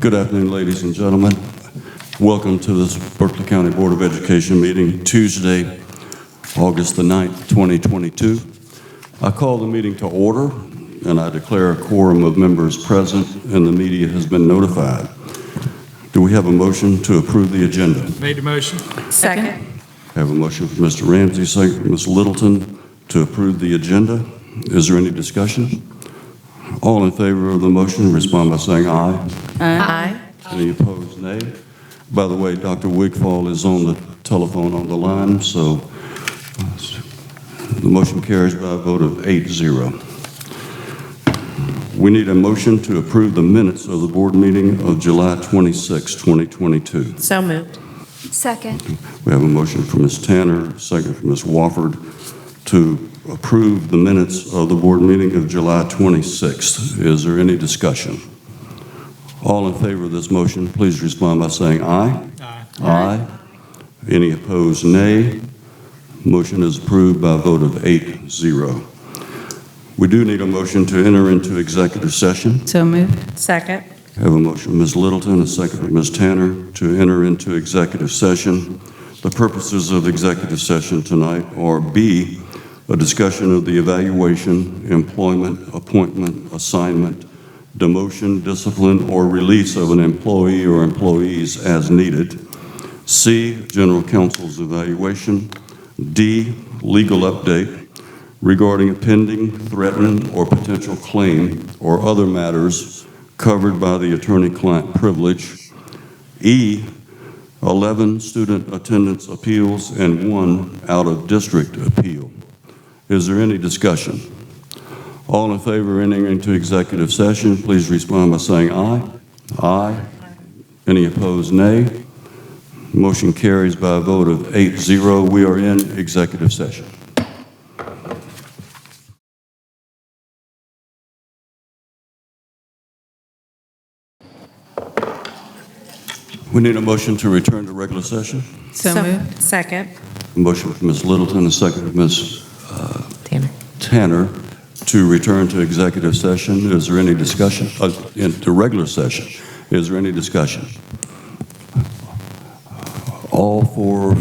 Good afternoon, ladies and gentlemen. Welcome to this Berkeley County Board of Education meeting, Tuesday, August the 9th, 2022. I call the meeting to order, and I declare a quorum of members present, and the media has been notified. Do we have a motion to approve the agenda? Made the motion. Second. I have a motion from Mr. Ramsey, second from Ms. Littleton to approve the agenda. Is there any discussion? All in favor of the motion, respond by saying aye. Aye. Any opposed, nay? By the way, Dr. Wigfall is on the telephone on the line, so the motion carries by a vote of 8-0. We need a motion to approve the minutes of the board meeting of July 26, 2022. So moved. Second. We have a motion from Ms. Tanner, a second from Ms. Wofford to approve the minutes of the board meeting of July 26th. Is there any discussion? All in favor of this motion, please respond by saying aye. Aye. Aye. Any opposed, nay. Motion is approved by a vote of 8-0. We do need a motion to enter into executive session. So moved. Second. I have a motion from Ms. Littleton, a second from Ms. Tanner to enter into executive session. The purposes of executive session tonight are B, a discussion of the evaluation, employment, appointment, assignment, demotion, discipline, or release of an employee or employees as needed. C, general counsel's evaluation. D, legal update regarding a pending, threatened, or potential claim or other matters covered by the attorney-client privilege. E, 11 student attendance appeals and 1 out-of-district appeal. Is there any discussion? All in favor of entering into executive session, please respond by saying aye. Aye. Any opposed, nay. Motion carries by a vote of 8-0. We are in executive session. We need a motion to return to regular session. So moved. Second. A motion from Ms. Littleton, a second from Ms. Tanner. Tanner to return to executive session. Is there any discussion? Into regular session. Is there any discussion? All for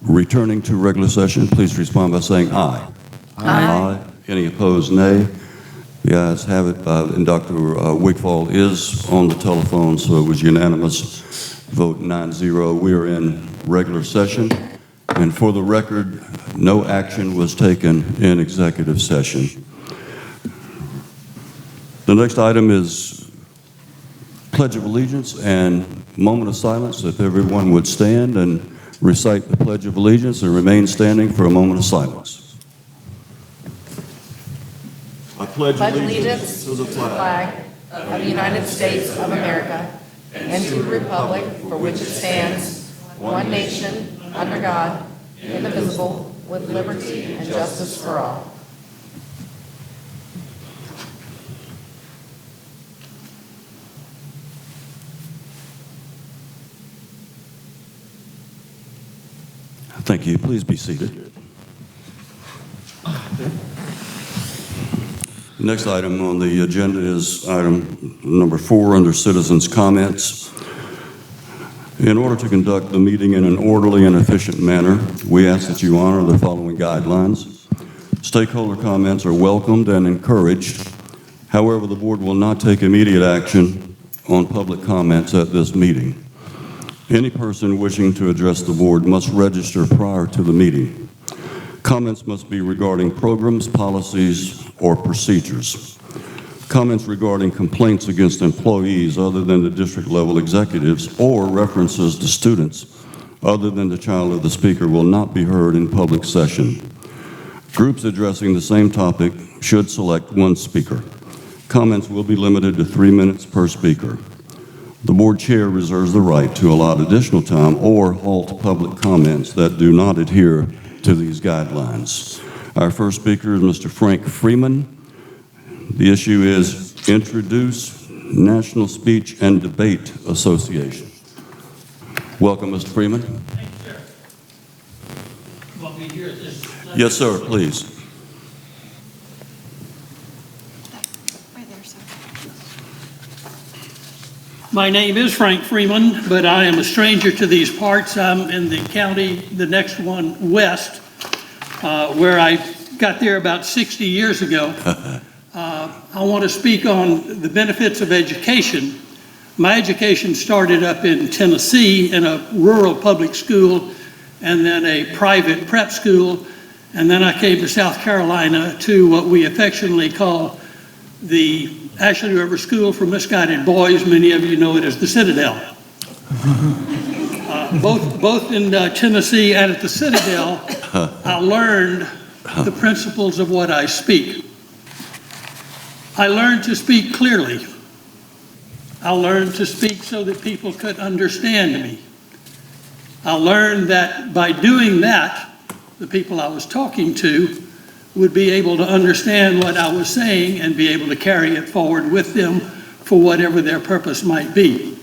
returning to regular session, please respond by saying aye. Aye. Any opposed, nay. The ayes have it, and Dr. Wigfall is on the telephone, so it was unanimous. Vote 9-0. We are in regular session. And for the record, no action was taken in executive session. The next item is Pledge of Allegiance and moment of silence. If everyone would stand and recite the Pledge of Allegiance and remain standing for a moment of silence. I pledge allegiance to the flag of the United States of America and to the republic for which it stands, one nation, under God, indivisible, with liberty and justice for all. Thank you. Please be seated. The next item on the agenda is item number 4 under citizens' comments. In order to conduct the meeting in an orderly and efficient manner, we ask that you honor the following guidelines. Stakeholder comments are welcomed and encouraged. However, the board will not take immediate action on public comments at this meeting. Any person wishing to address the board must register prior to the meeting. Comments must be regarding programs, policies, or procedures. Comments regarding complaints against employees other than the district-level executives or references to students other than the child of the speaker will not be heard in public session. Groups addressing the same topic should select one speaker. Comments will be limited to 3 minutes per speaker. The board chair reserves the right to allot additional time or halt public comments that do not adhere to these guidelines. Our first speaker is Mr. Frank Freeman. The issue is Introduce National Speech and Debate Association. Welcome, Mr. Freeman. Thank you, sir. You want me to hear this? Yes, sir, please. Right there, sir. My name is Frank Freeman, but I am a stranger to these parts. I'm in the county, the next one west, where I got there about 60 years ago. I want to speak on the benefits of education. My education started up in Tennessee in a rural public school and then a private prep school. And then I came to South Carolina to what we affectionately call the Ashley River School for Misguided Boys. Many of you know it as the Citadel. Both in Tennessee and at the Citadel, I learned the principles of what I speak. I learned to speak clearly. I learned to speak so that people could understand me. I learned that by doing that, the people I was talking to would be able to understand what I was saying and be able to carry it forward with them for whatever their purpose might be.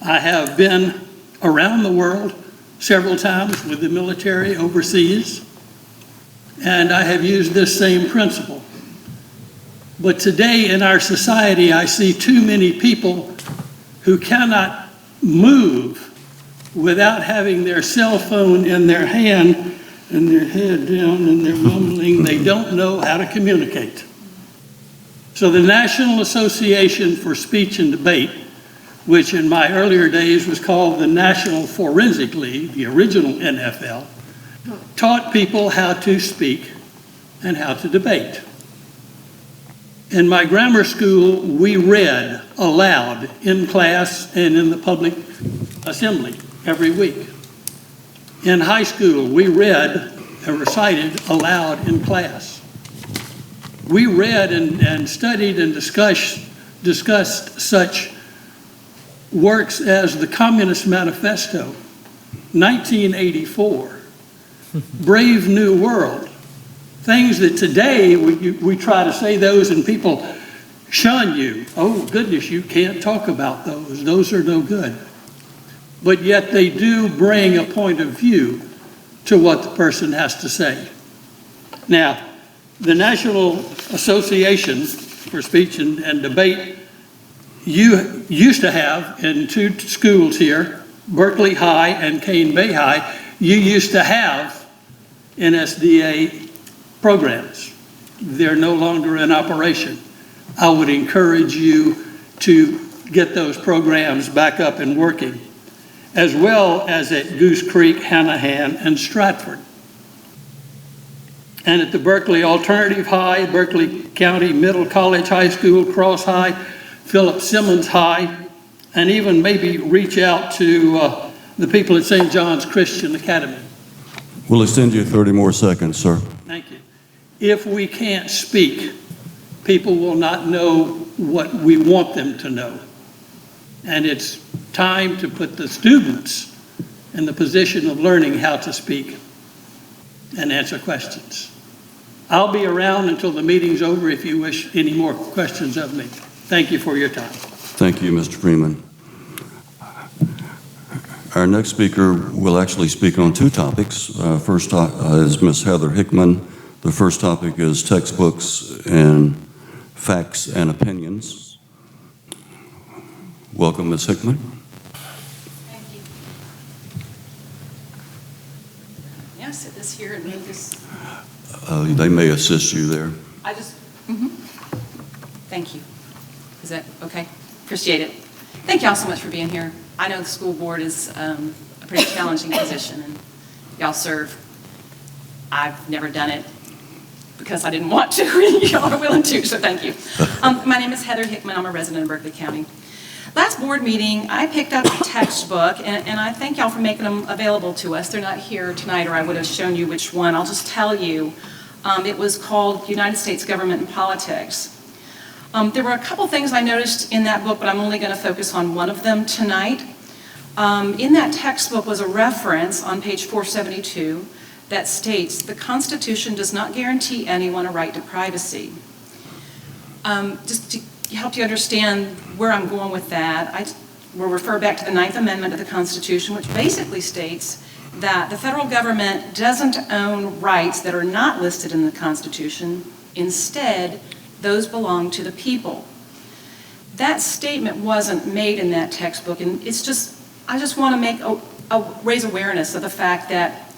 I have been around the world several times with the military overseas, and I have used this same principle. But today in our society, I see too many people who cannot move without having their cell phone in their hand and their head down and they're mumbling. They don't know how to communicate. So the National Association for Speech and Debate, which in my earlier days was called the National Forensic League, the original NFL, taught people how to speak and how to debate. In my grammar school, we read aloud in class and in the public assembly every week. In high school, we read and recited aloud in class. We read and studied and discussed such works as the Communist Manifesto, 1984, Brave New World, things that today we try to say those and people shun you. Oh goodness, you can't talk about those. Those are no good. But yet they do bring a point of view to what the person has to say. Now, the National Association for Speech and Debate, you used to have in two schools here, Berkeley High and Cane Bay High, you used to have NSDA programs. They're no longer in operation. I would encourage you to get those programs back up and working, as well as at Goose Creek, Hanahan, and Stratford. And at the Berkeley Alternative High, Berkeley County Middle College High School, Cross High, Philip Simmons High, and even maybe reach out to the people at St. John's Christian Academy. We'll extend you 30 more seconds, sir. Thank you. If we can't speak, people will not know what we want them to know. And it's time to put the students in the position of learning how to speak and answer questions. I'll be around until the meeting's over if you wish any more questions of me. Thank you for your time. Thank you, Mr. Freeman. Our next speaker will actually speak on two topics. First is Ms. Heather Hickman. The first topic is textbooks and facts and opinions. Welcome, Ms. Hickman. Thank you. Yeah, sit this here and move this. They may assist you there. I just, Thank you. Is that okay? Appreciate it. Thank y'all so much for being here. I know the school board is a pretty challenging position, and y'all serve. I've never done it because I didn't want to. Y'all are willing to, so thank you. My name is Heather Hickman. I'm a resident of Berkeley County. Last board meeting, I picked up a textbook, and I thank y'all for making them available to us. They're not here tonight, or I would have shown you which one. I'll just tell you. It was called United States Government and Politics. There were a couple things I noticed in that book, but I'm only going to focus on one of them tonight. In that textbook was a reference on page 472 that states, the Constitution does not guarantee anyone a right to privacy. Just to help you understand where I'm going with that, I will refer back to the 9th Amendment of the Constitution, which basically states that the federal government doesn't own rights that are not listed in the Constitution. Instead, those belong to the people. that statement wasn't made in that textbook, and it's just, I just want to make raise awareness of the fact that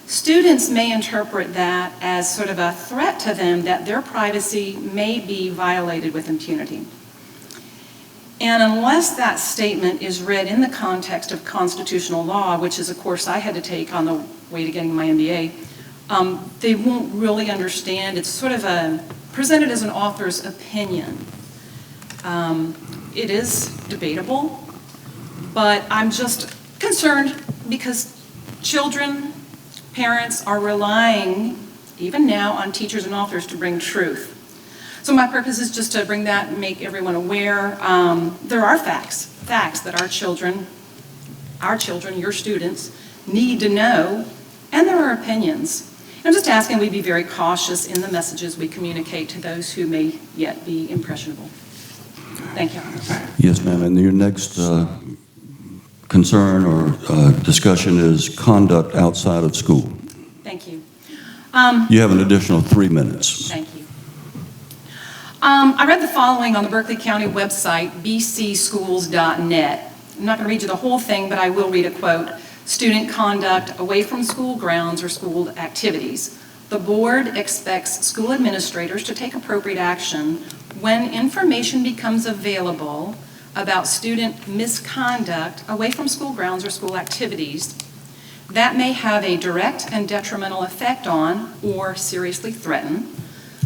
students may interpret that as sort of a threat to them that their privacy may be violated with impunity. And unless that statement is read in the context of constitutional law, which is a course I had to take on the way to getting my MBA, they won't really understand. It's sort of presented as an author's opinion. It is debatable, but I'm just concerned because children, parents are relying, even now, on teachers and authors to bring truth. So my purpose is just to bring that and make everyone aware. There are facts that our children, your students, need to know, and there are opinions. I'm just asking we be very cautious in the messages we communicate to those who may yet be impressionable. Thank you. Yes, ma'am. And your next concern or discussion is conduct outside of school. Thank you. You have an additional 3 minutes. Thank you. I read the following on the Berkeley County website, bcschools.net. I'm not going to read you the whole thing, but I will read a quote. Student conduct away from school grounds or school activities. The board expects school administrators to take appropriate action when information becomes available about student misconduct away from school grounds or school activities that may have a direct and detrimental effect on or seriously threaten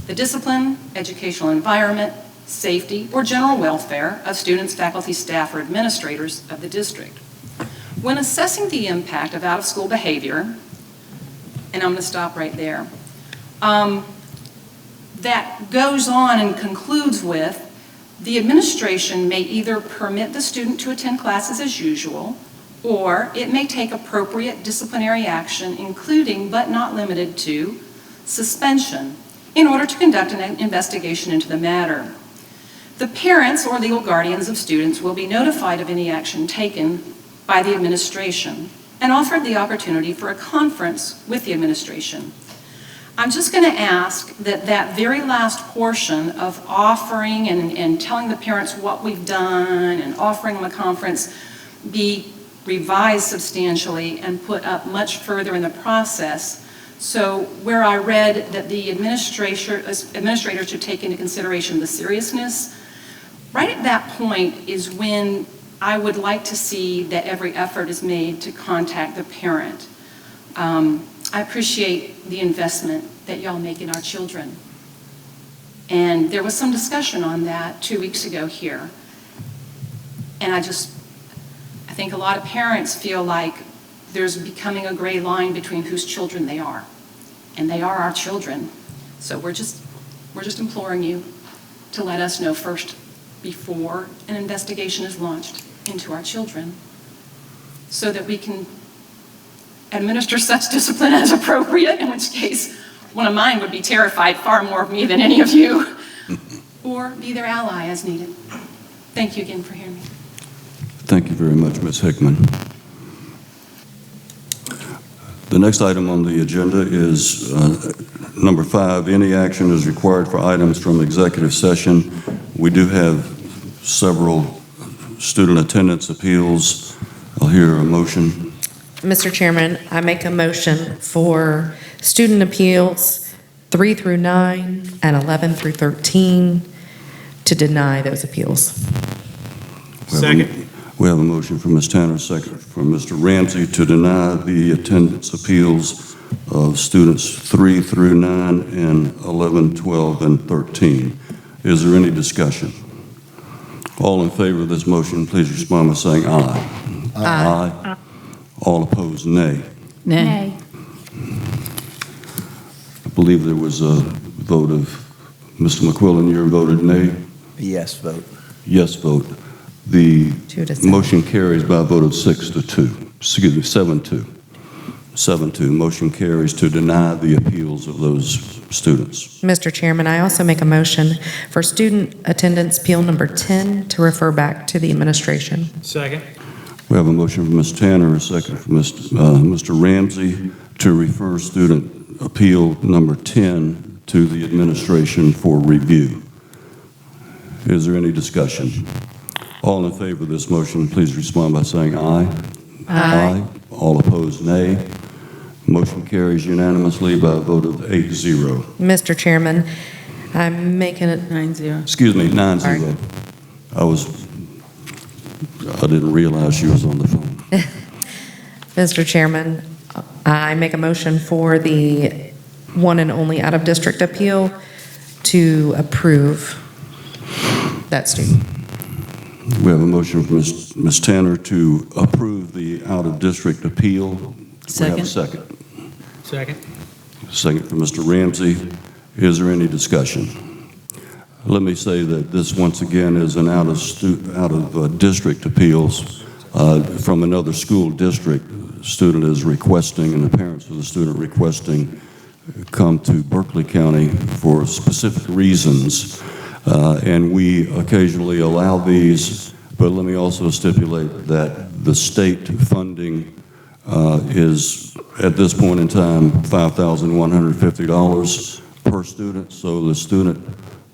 the discipline, educational environment, safety, or general welfare of students, faculty, staff, or administrators of the district. When assessing the impact of out-of-school behavior, and I'm going to stop right there, that goes on and concludes with, the administration may either permit the student to attend classes as usual, or it may take appropriate disciplinary action, including but not limited to suspension, in order to conduct an investigation into the matter. The parents or legal guardians of students will be notified of any action taken by the administration and offered the opportunity for a conference with the administration. I'm just going to ask that that very last portion of offering and telling the parents what we've done and offering them a conference be revised substantially and put up much further in the process. So where I read that the administrators should take into consideration the seriousness, right at that point is when I would like to see that every effort is made to contact the parent. I appreciate the investment that y'all make in our children. And there was some discussion on that 2 weeks ago here. And I think a lot of parents feel like there's becoming a gray line between whose children they are. And they are our children. So we're just imploring you to let us know first before an investigation is launched into our children so that we can administer such discipline as appropriate, in which case one of mine would be terrified far more of me than any of you, or be their ally as needed. Thank you again for hearing me. Thank you very much, Ms. Hickman. The next item on the agenda is number 5. Any action is required for items from executive session. We do have several student attendance appeals. I'll hear a motion. Mr. Chairman, I make a motion for student appeals 3 through 9 and 11 through 13 to deny those appeals. Second. We have a motion from Ms. Tanner, second from Mr. Ramsey to deny the attendance appeals of students 3 through 9 and 11, 12, and 13. Is there any discussion? All in favor of this motion, please respond by saying aye. Aye. All opposed, nay. Nay. I believe there was a vote of Mr. McQuillan. You voted nay? Yes vote. Yes vote. The 2 to 7. motion carries by a vote of 6-2. Excuse me, 7-2. 7-2. Motion carries to deny the appeals of those students. Mr. Chairman, I also make a motion for student attendance appeal number 10 to refer back to the administration. Second. We have a motion from Ms. Tanner, a second from Mr. Ramsey to refer student appeal number 10 to the administration for review. Is there any discussion? All in favor of this motion, please respond by saying aye. Aye. All opposed, nay. Motion carries unanimously by a vote of 8-0. Mr. Chairman, I'm making it 9-0. Excuse me, 9-0. Sorry. I didn't realize she was on the phone. Mr. Chairman, I make a motion for the one and only out-of-district appeal to approve that student. We have a motion from Ms. Tanner to approve the out-of-district appeal. We have a second. Second. Second from Mr. Ramsey. Is there any discussion? Let me say that this, once again, is an out-of-district appeals from another school district. Student is requesting, and the parents of the student requesting, come to Berkeley County for specific reasons. And we occasionally allow these, but let me also stipulate that the state funding is, at this point in time, $5,150 per student, so the student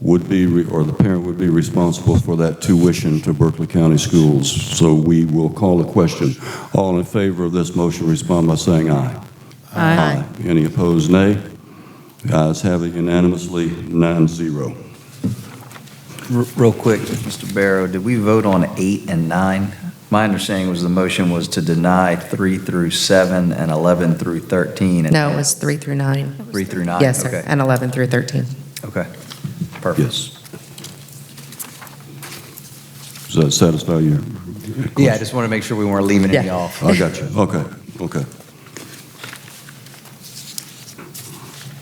would be, or the parent would be responsible for that tuition to Berkeley County Schools. So we will call a question. All in favor of this motion, respond by saying aye. Aye. Any opposed, nay? The ayes have it unanimously, 9-0. Real quick, Mr. Barrow, did we vote on 8 and 9? My understanding was the motion was to deny 3 through 7 and 11 through 13. No, it was 3 through 9. 3 through 9? Yes, sir, Okay. and 11 through 13. Okay, perfect. Yes. Does that satisfy you? Yeah, I just want to make sure we weren't leaving any Yeah. off. I got you. Okay, okay.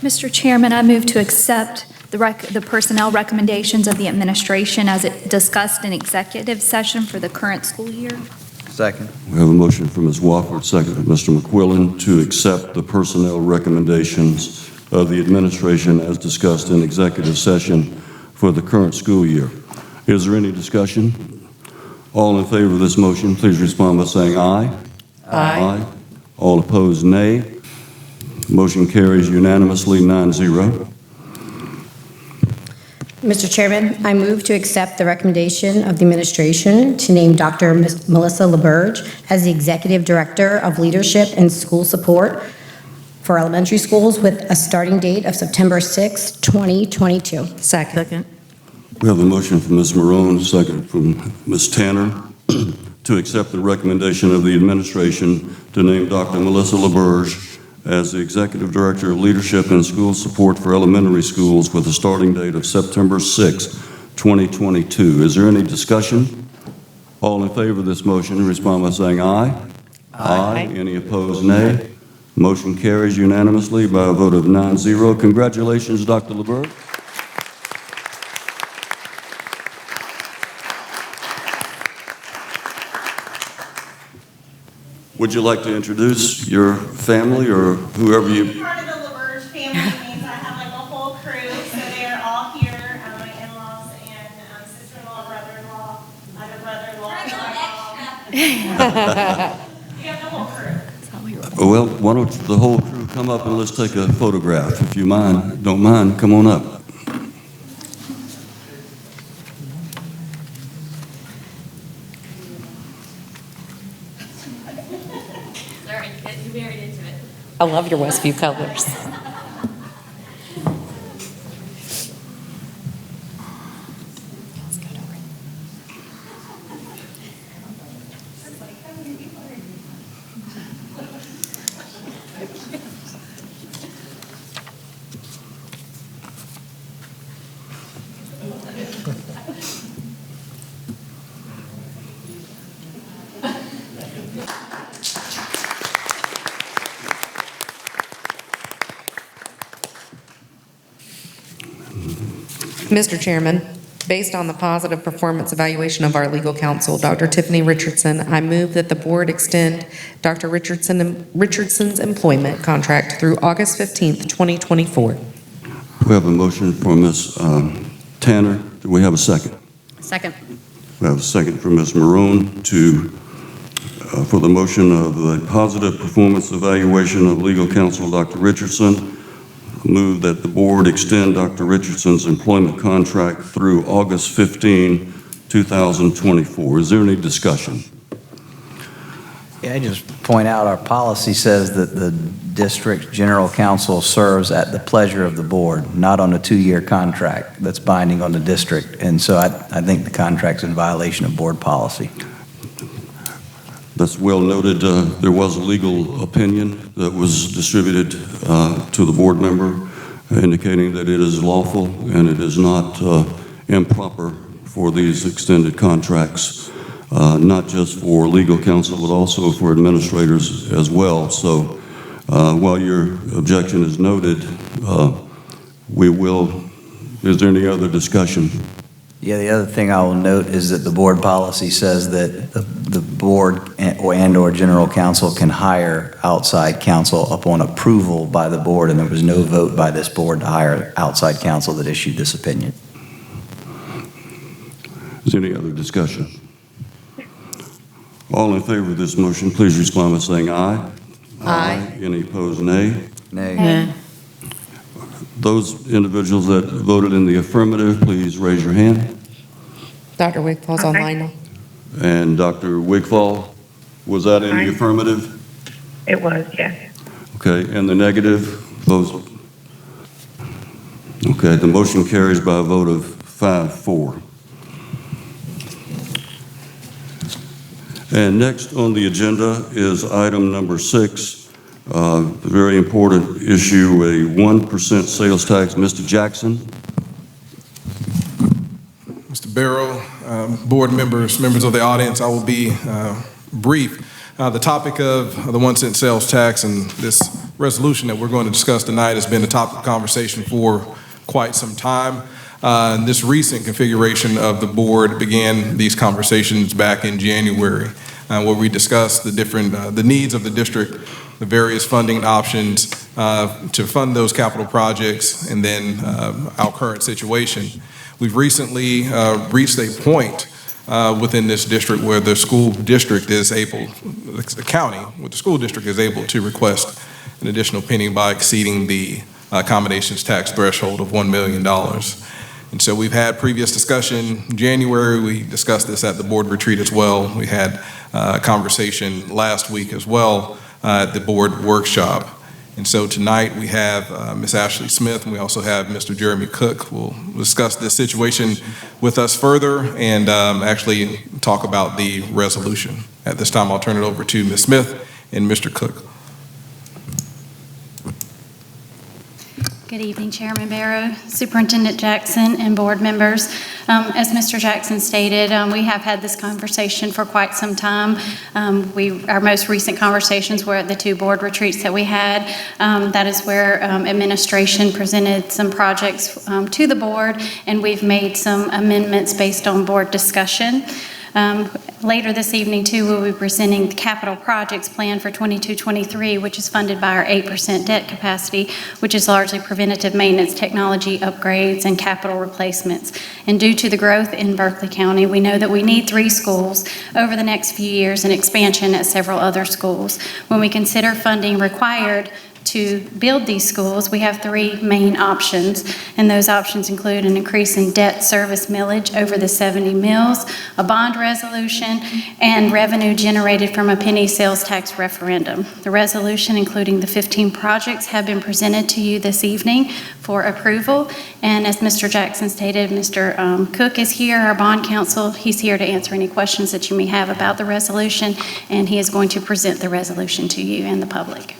Mr. Chairman, I move to accept the personnel recommendations of the administration as it discussed in executive session for the current school year. Second. We have a motion from Ms. Wofford, second from Mr. McQuillan, to accept the personnel recommendations of the administration as discussed in executive session for the current school year. Is there any discussion? All in favor of this motion, please respond by saying aye. Aye. All opposed, nay. Motion carries unanimously, 9-0. Mr. Chairman, I move to accept the recommendation of the administration to name Dr. Melissa LaBerge as the Executive Director of Leadership and School Support for elementary schools with a starting date of September 6, 2022. Second. We have a motion from Ms. Marone, second from Ms. Tanner, to accept the recommendation of the administration to name Dr. Melissa LaBerge as the Executive Director of Leadership and School Support for elementary schools with a starting date of September 6, 2022. Is there any discussion? All in favor of this motion, respond by saying aye. Aye. Any opposed, nay. Motion carries unanimously by a vote of 9-0. Congratulations, Dr. LaBerge. Would you like to introduce your family or whoever you... Part of the LaBerge family means I have like a whole crew, so they are all here, my in-laws and sister-in-law, brother-in-law, other brother-in-law, brother-in-law. You have the whole crew. Well, why don't the whole crew come up and let's take a photograph, if you mind. Don't mind, come on up. I love your Westview colors. Mr. Chairman, based on the positive performance evaluation of our legal counsel, Dr. Tiffany Richardson, I move that the board extend Dr. Richardson's employment contract through August 15th, 2024. We have a motion from Ms. Tanner. Do we have a second? Second. We have a second from Ms. Maroon for the motion of the positive performance evaluation of legal counsel, Dr. Richardson. move that the board extend Dr. Richardson's employment contract through August 15, 2024. Is there any discussion? Yeah, I just point out our policy says that the district general counsel serves at the pleasure of the board, not on a 2-year contract that's binding on the district. And so I think the contract's in violation of board policy. That's well noted. There was a legal opinion that was distributed to the board member indicating that it is lawful and it is not improper for these extended contracts, not just for legal counsel, but also for administrators as well. So while your objection is noted, is there any other discussion? Yeah, the other thing I will note is that the board policy says that the board and/or general counsel can hire outside counsel upon approval by the board, and there was no vote by this board to hire outside counsel that issued this opinion. Is there any other discussion? All in favor of this motion, please respond by saying aye. Aye. Any opposed, nay? Nay. Those individuals that voted in the affirmative, please raise your hand. Dr. Wigfall's online now. And Dr. Wigfall, was that in the affirmative? It was, yes. Okay, and the negative, those? Okay, the motion carries by a vote of 5-4. And next on the agenda is item number 6, a very important issue, a 1% sales tax. Mr. Jackson. Mr. Barrow, board members, members of the audience, I will be brief. The topic of the 1-cent sales tax and this resolution that we're going to discuss tonight has been a topic of conversation for quite some time. And this recent configuration of the board began these conversations back in January, where we discussed the needs of the district, the various funding options to fund those capital projects, and then our current situation. We've recently reached a point within this district where the school district is able, the county, where the school district is able to request an additional penny by exceeding the accommodations tax threshold of $1 million. And so we've had previous discussion in January. We discussed this at the board retreat as well. We had a conversation last week as well at the board workshop. And so tonight we have Ms. Ashley Smith, and we also have Mr. Jeremy Cook, who will discuss this situation with us further and actually talk about the resolution. At this time, I'll turn it over to Ms. Smith and Mr. Cook. Good evening, Chairman Barrow, Superintendent Jackson, and board members. As Mr. Jackson stated, we have had this conversation for quite some time. Our most recent conversations were at the 2 board retreats that we had. That is where administration presented some projects to the board, and we've made some amendments based on board discussion. Later this evening, too, we'll be presenting the capital projects plan for 22-23, which is funded by our 8% debt capacity, which is largely preventative maintenance, technology upgrades, and capital replacements. And due to the growth in Berkeley County, we know that we need 3 schools over the next few years and expansion at several other schools. When we consider funding required to build these schools, we have 3 main options, and those options include an increase in debt service millage over the 70 mills, a bond resolution, and revenue generated from a penny sales tax referendum. The resolution, including the 15 projects, have been presented to you this evening for approval, and as Mr. Jackson stated, Mr. Cook is here, our bond counsel. He's here to answer any questions that you may have about the resolution, and he is going to present the resolution to you and the public.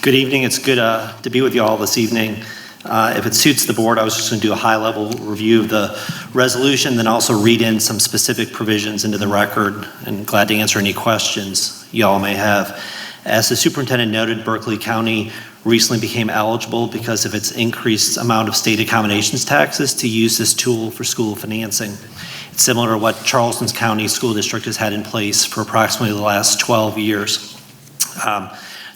Good evening. It's good to be with you all this evening. If it suits the board, I was just going to do a high-level review of the resolution, then also read in some specific provisions into the record, and glad to answer any questions you all may have. As the superintendent noted, Berkeley County recently became eligible because of its increased amount of state accommodations taxes to use this tool for school financing. It's similar to what Charleston County School District has had in place for approximately the last 12 years.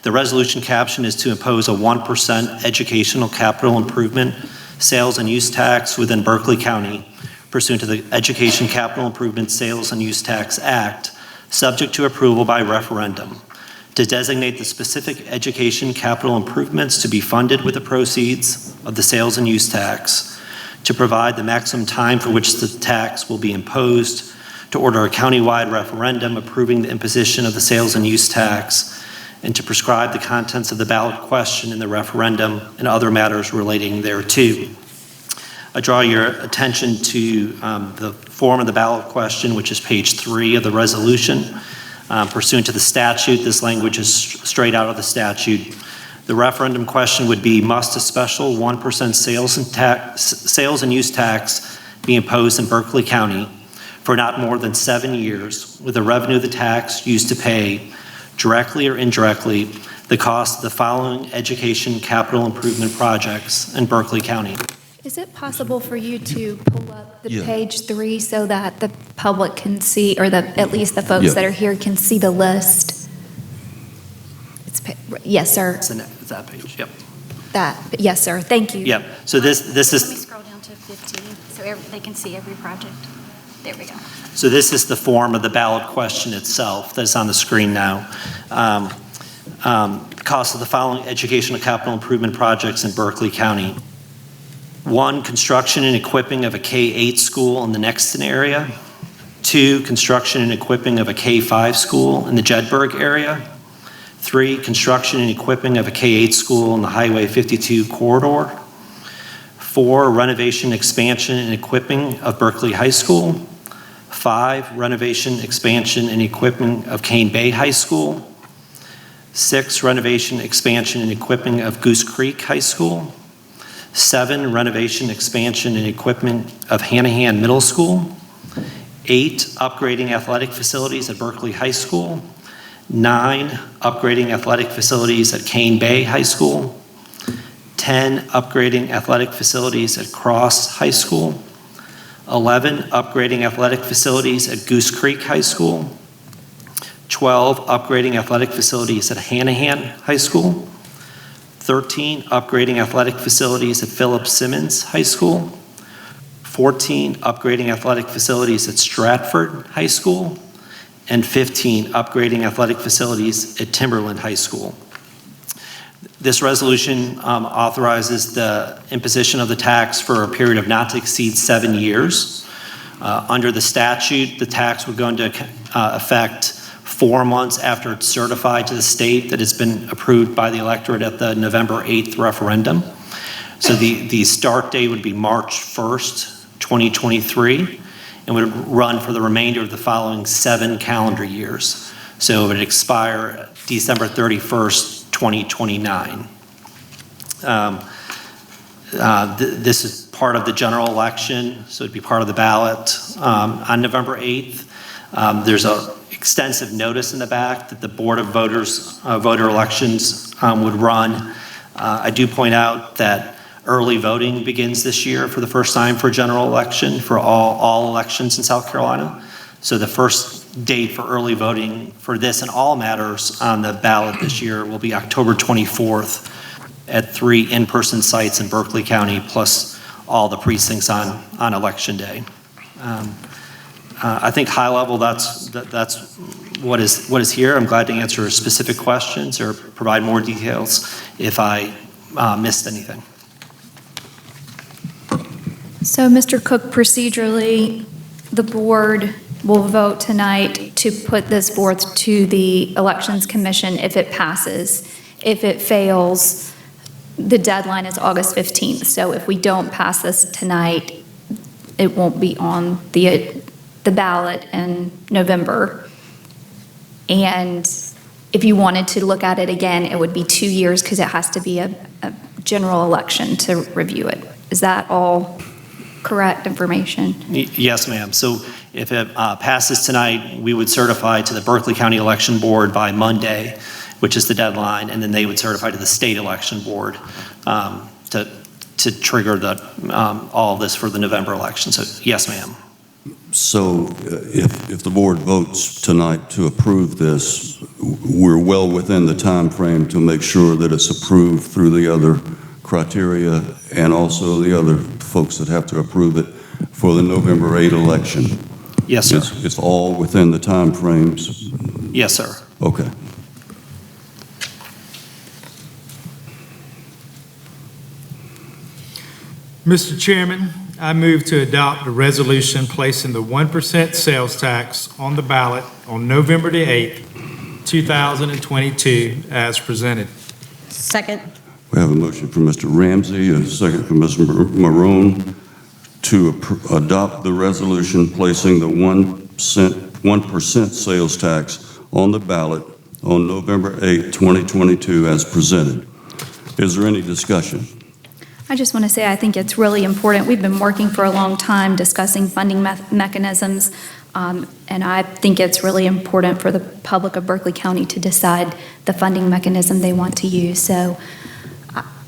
The resolution caption is to impose a 1% educational capital improvement sales and use tax within Berkeley County pursuant to the Education Capital Improvement Sales and Use Tax Act, subject to approval by referendum. to designate the specific education capital improvements to be funded with the proceeds of the sales and use tax, to provide the maximum time for which the tax will be imposed, to order a countywide referendum approving the imposition of the sales and use tax, and to prescribe the contents of the ballot question in the referendum and other matters relating thereto. I draw your attention to the form of the ballot question, which is page 3 of the resolution. Pursuant to the statute, this language is straight out of the statute. The referendum question would be, must a special 1% sales and use tax be imposed in Berkeley County for not more than 7 years, with the revenue of the tax used to pay, directly or indirectly, the cost of the following education capital improvement projects in Berkeley County? Is it possible for you to pull up the Yeah. page 3 so that the public can see, or at least the folks Yeah. that are here can see the list? Yes, sir. It's that page, yep. Yes, sir. Thank you. Yep, so this Let me is, scroll down to 15 so they can see every project. There we go. so this is the form of the ballot question itself that's on the screen now. Cost of the following educational capital improvement projects in Berkeley County. 1, construction and equipping of a K-8 school in the Nexton area. 2, construction and equipping of a K-5 school in the Jedburgh area. 3, construction and equipping of a K-8 school in the Highway 52 corridor. 4, renovation, expansion, and equipping of Berkeley High School. 5, renovation, expansion, and equipping of Cane Bay High School. 6, renovation, expansion, and equipping of Goose Creek High School. 7, renovation, expansion, and equipment of Hanahan Middle School. 8, upgrading athletic facilities at Berkeley High School. 9, upgrading athletic facilities at Cane Bay High School. 10, upgrading athletic facilities at Cross High School. 11, upgrading athletic facilities at Goose Creek High School. 12, upgrading athletic facilities at Hanahan High School. 13, upgrading athletic facilities at Philip Simmons High School. 14, upgrading athletic facilities at Stratford High School. And 15, upgrading athletic facilities at Timberland High School. This resolution authorizes the imposition of the tax for a period of not to exceed 7 years. Under the statute, the tax would go into effect 4 months after it's certified to the state that it's been approved by the electorate at the November 8th referendum. So the start date would be March 1st, 2023, and would run for the remainder of the following 7 calendar years. So it would expire December 31st, 2029. This is part of the general election, so it'd be part of the ballot. On November 8th, there's a extensive notice in the back that the Board of Voters, voter elections would run. I do point out that early voting begins this year for the first time for a general election for all elections in South Carolina. So the first date for early voting for this and all matters on the ballot this year will be October 24th at 3 in-person sites in Berkeley County, plus all the precincts on election day. I think high level, that's what is here. I'm glad to answer specific questions or provide more details if I missed anything. So, Mr. Cook, procedurally, the board will vote tonight to put this forth to the Elections Commission if it passes. If it fails, the deadline is August 15th. So if we don't pass this tonight, it won't be on the ballot in November. And if you wanted to look at it again, it would be 2 years because it has to be a general election to review it. Is that all correct information? Yes, ma'am. So if it passes tonight, we would certify to the Berkeley County Election Board by Monday, which is the deadline, and then they would certify to the State Election Board to trigger all of this for the November election. So yes, ma'am. So if the board votes tonight to approve this, we're well within the time frame to make sure that it's approved through the other criteria and also the other folks that have to approve it for the November 8 election. Yes, sir. It's all within the time frames. Yes, sir. Okay. Mr. Chairman, I move to adopt a resolution placing the 1% sales tax on the ballot on November the 8th, 2022, as presented. Second. We have a motion from Mr. Ramsey, a second from Mr. Marone, to adopt the resolution placing the 1% sales tax on the ballot on November 8, 2022, as presented. Is there any discussion? I just want to say I think it's really important. We've been working for a long time discussing funding mechanisms, and I think it's really important for the public of Berkeley County to decide the funding mechanism they want to use. So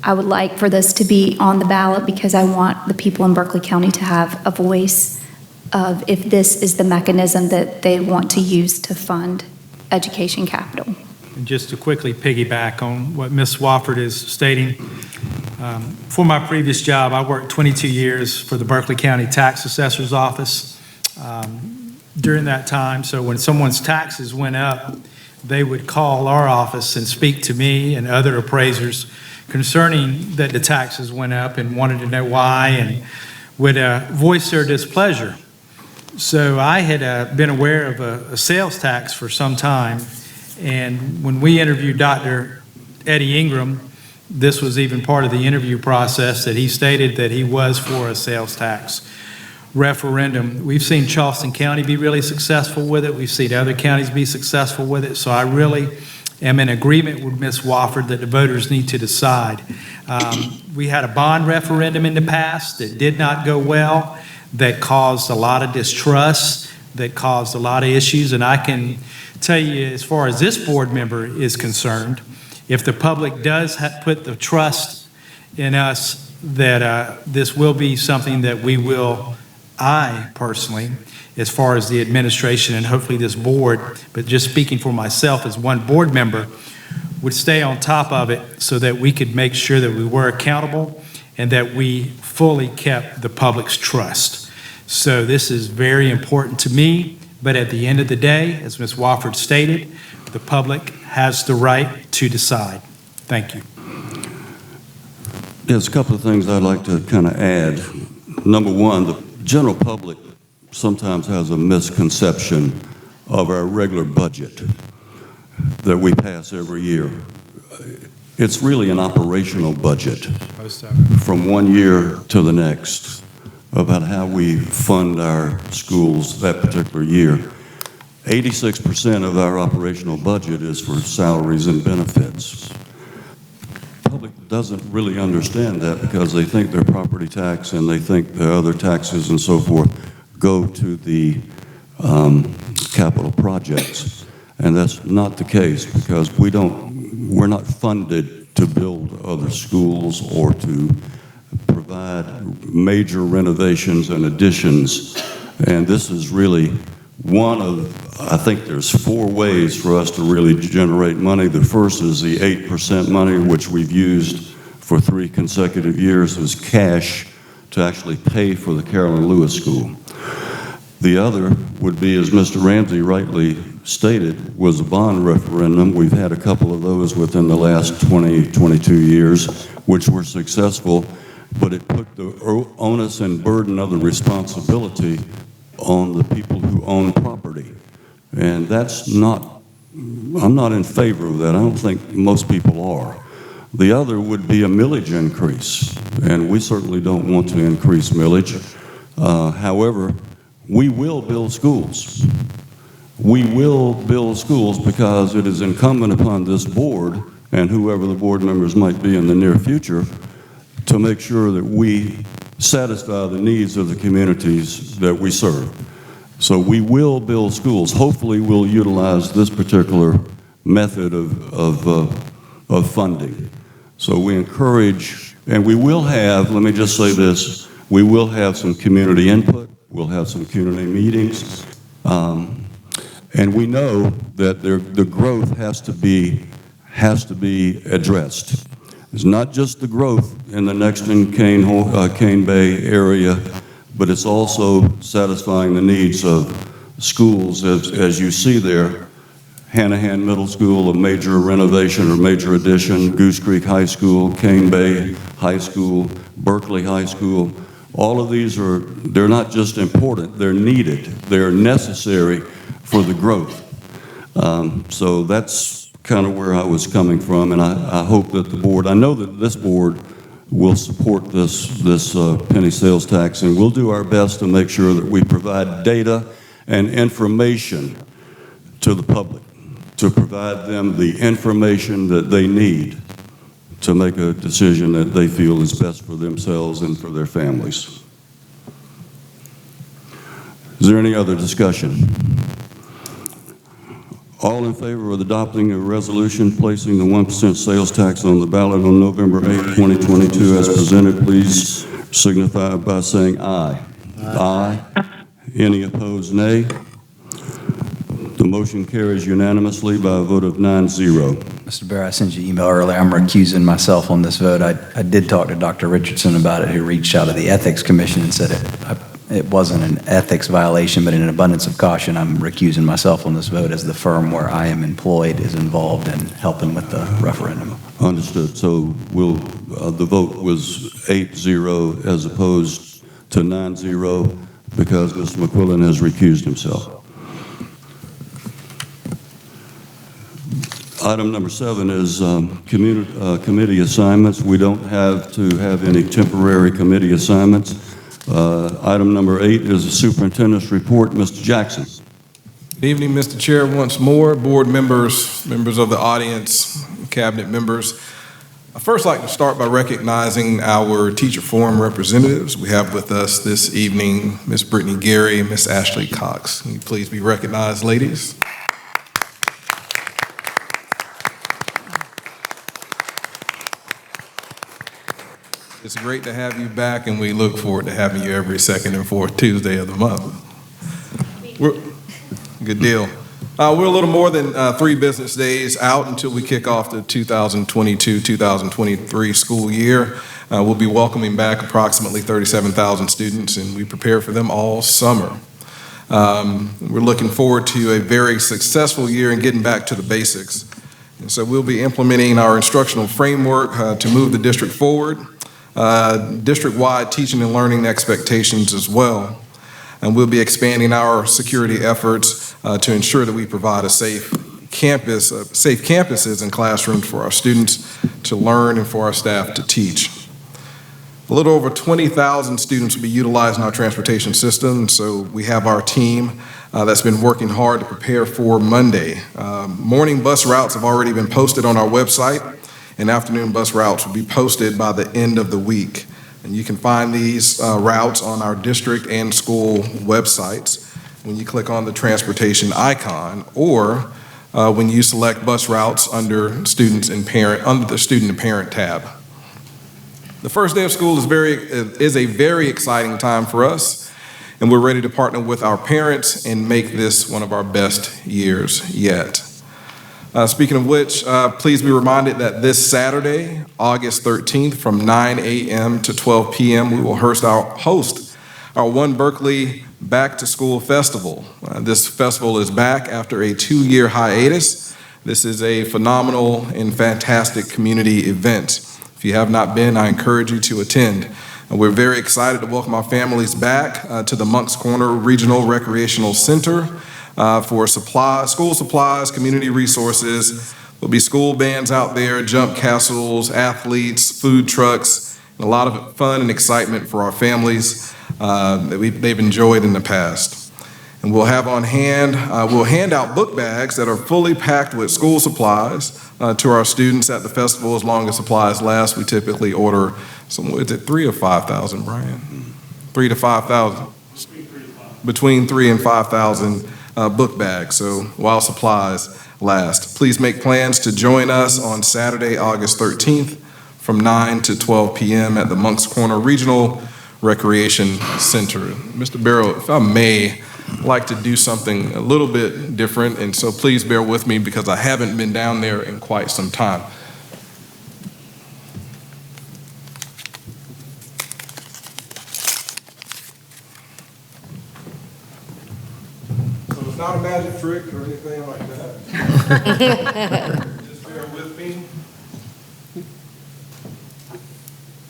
I would like for this to be on the ballot because I want the people in Berkeley County to have a voice of if this is the mechanism that they want to use to fund education capital. And just to quickly piggyback on what Ms. Wofford is stating, for my previous job, I worked 22 years for the Berkeley County Tax Assessor's Office during that time. So when someone's taxes went up, they would call our office and speak to me and other appraisers concerning that the taxes went up and wanted to know why and would voice their displeasure. So I had been aware of a sales tax for some time, and when we interviewed Dr. Eddie Ingram, this was even part of the interview process that he stated that he was for a sales tax referendum. We've seen Charleston County be really successful with it. We've seen other counties be successful with it. So I really am in agreement with Ms. Wofford that the voters need to decide. We had a bond referendum in the past that did not go well, that caused a lot of distrust, that caused a lot of issues. And I can tell you, as far as this board member is concerned, if the public does put the trust in us that this will be something that we will, I personally, as far as the administration and hopefully this board, but just speaking for myself as one board member, would stay on top of it so that we could make sure that we were accountable and that we fully kept the public's trust. So this is very important to me, but at the end of the day, as Ms. Wofford stated, the public has the right to decide. Thank you. There's a couple of things I'd like to kind of add. Number one, the general public sometimes has a misconception of our regular budget that we pass every year. It's really an operational budget from one year to the next about how we fund our schools that particular year. 86% of our operational budget is for salaries and benefits. The public doesn't really understand that because they think their property tax and they think the other taxes and so forth go to the capital projects. And that's not the case because we're not funded to build other schools or to provide major renovations and additions. And this is really one of, I think there's 4 ways for us to really generate money. The first is the 8% money, which we've used for 3 consecutive years as cash to actually pay for the Carolyn Lewis School. The other would be, as Mr. Ramsey rightly stated, was a bond referendum. We've had a couple of those within the last 20, 22 years, which were successful, but it put the onus and burden of the responsibility on the people who own property. And that's not, I'm not in favor of that. I don't think most people are. The other would be a millage increase, and we certainly don't want to increase millage. However, we will build schools. We will build schools because it is incumbent upon this board and whoever the board members might be in the near future to make sure that we satisfy the needs of the communities that we serve. So we will build schools. Hopefully we'll utilize this particular method of funding. So we encourage, and we will have, let me just say this, we will have some community input, we'll have some community meetings, and we know that the growth has to be addressed. It's not just the growth in the Nexton Cane Bay area, but it's also satisfying the needs of schools, as you see there. Hanahan Middle School, a major renovation or major addition, Goose Creek High School, Cane Bay High School, Berkeley High School. All of these they're not just important, they're needed. They're necessary for the growth. So that's kind of where I was coming from, and I hope that the board, I know that this board will support this penny sales tax, and we'll do our best to make sure that we provide data and information to the public, to provide them the information that they need to make a decision that they feel is best for themselves and for their families. Is there any other discussion? All in favor of adopting a resolution placing the 1% sales tax on the ballot on November 8, 2022 as presented, please signify by saying aye. Aye. Any opposed, nay. The motion carries unanimously by a vote of 9-0. Mr. Bear, I sent you an email earlier. I'm recusing myself on this vote. I did talk to Dr. Richardson about it, who reached out to the Ethics Commission and said it wasn't an ethics violation, but in an abundance of caution, I'm recusing myself on this vote as the firm where I am employed is involved in helping with the referendum. Understood. So the vote was 8-0 as opposed to 9-0 because Mr. McQuillan has recused himself. Item number 7 is committee assignments. We don't have to have any temporary committee assignments. Item number 8 is the superintendent's report. Mr. Jackson. Good evening, Mr. Chair, once more, board members, members of the audience, cabinet members. I'd first like to start by recognizing our teacher forum representatives. We have with us this evening Ms. Brittany Gary and Ms. Ashley Cox. Can you please be recognized, ladies? It's great to have you back, and we look forward to having you every second and fourth Tuesday of the month. Good deal. We're a little more than 3 business days out until we kick off the 2022-2023 school year. We'll be welcoming back approximately 37,000 students, and we prepare for them all summer. We're looking forward to a very successful year and getting back to the basics. And so we'll be implementing our instructional framework to move the district forward. District-wide teaching and learning expectations as well. And we'll be expanding our security efforts to ensure that we provide safe campuses and classrooms for our students to learn and for our staff to teach. A little over 20,000 students will be utilizing our transportation system, so we have our team that's been working hard to prepare for Monday. Morning bus routes have already been posted on our website, and afternoon bus routes will be posted by the end of the week. And you can find these routes on our district and school websites when you click on the transportation icon, or when you select bus routes under the student and parent tab. The first day of school is a very exciting time for us, and we're ready to partner with our parents and make this one of our best years yet. Speaking of which, please be reminded that this Saturday, August 13th, from 9 a.m. to 12 p.m., we will host our One Berkeley Back to School Festival. This festival is back after a 2-year hiatus. This is a phenomenal and fantastic community event. If you have not been, I encourage you to attend. And we're very excited to welcome our families back to the Moncks Corner Regional Recreational Center. For school supplies, community resources. There'll be school bands out there, jump castles, athletes, food trucks, and a lot of fun and excitement for our families that they've enjoyed in the past. And we'll have on hand, we'll hand out book bags that are fully packed with school supplies to our students at the festival as long as supplies last. We typically order is it 3,000 or 5,000, Brian? 3,000 to 5,000. Between 3,000 and 5,000. Book bags, so while supplies last. Please make plans to join us on Saturday, August 13th from 9 to 12 p.m. at the Moncks Corner Regional Recreation Center. Mr. Barrow, if I may, I'd like to do something a little bit different, and so please bear with me because I haven't been down there in quite some time. Not a matter magic trick or anything like that. Just bear with me.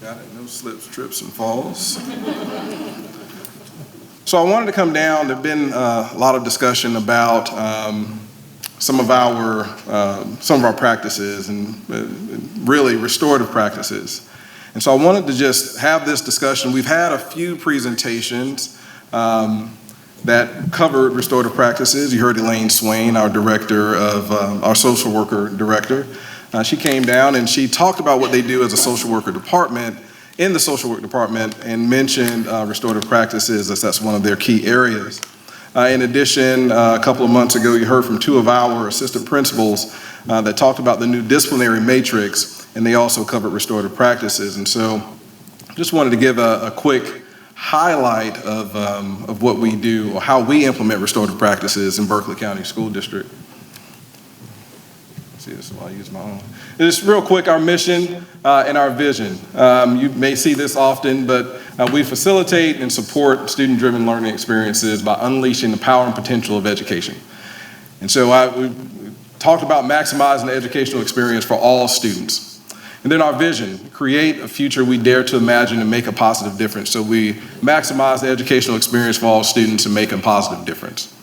Got it, no slips, trips, and falls. So I wanted to come down. There's been a lot of discussion about some of our practices and really restorative practices. And so I wanted to just have this discussion. We've had a few presentations that covered restorative practices. You heard Elaine Swain, our director of, our social worker director. She came down and she talked about what they do as a social worker department, in the social work department, and mentioned restorative practices as that's one of their key areas. In addition, a couple of months ago, you heard from two of our assistant principals that talked about the new disciplinary matrix, and they also covered restorative practices. And so just wanted to give a quick highlight of what we do or how we implement restorative practices in Berkeley County School District. See, this is why I use my own. Just real quick, our mission and our vision. You may see this often, but we facilitate and support student-driven learning experiences by unleashing the power and potential of education. And so we talked about maximizing the educational experience for all students. And then our vision, create a future we dare to imagine and make a positive difference. So we maximize the educational experience for all students and make a positive difference.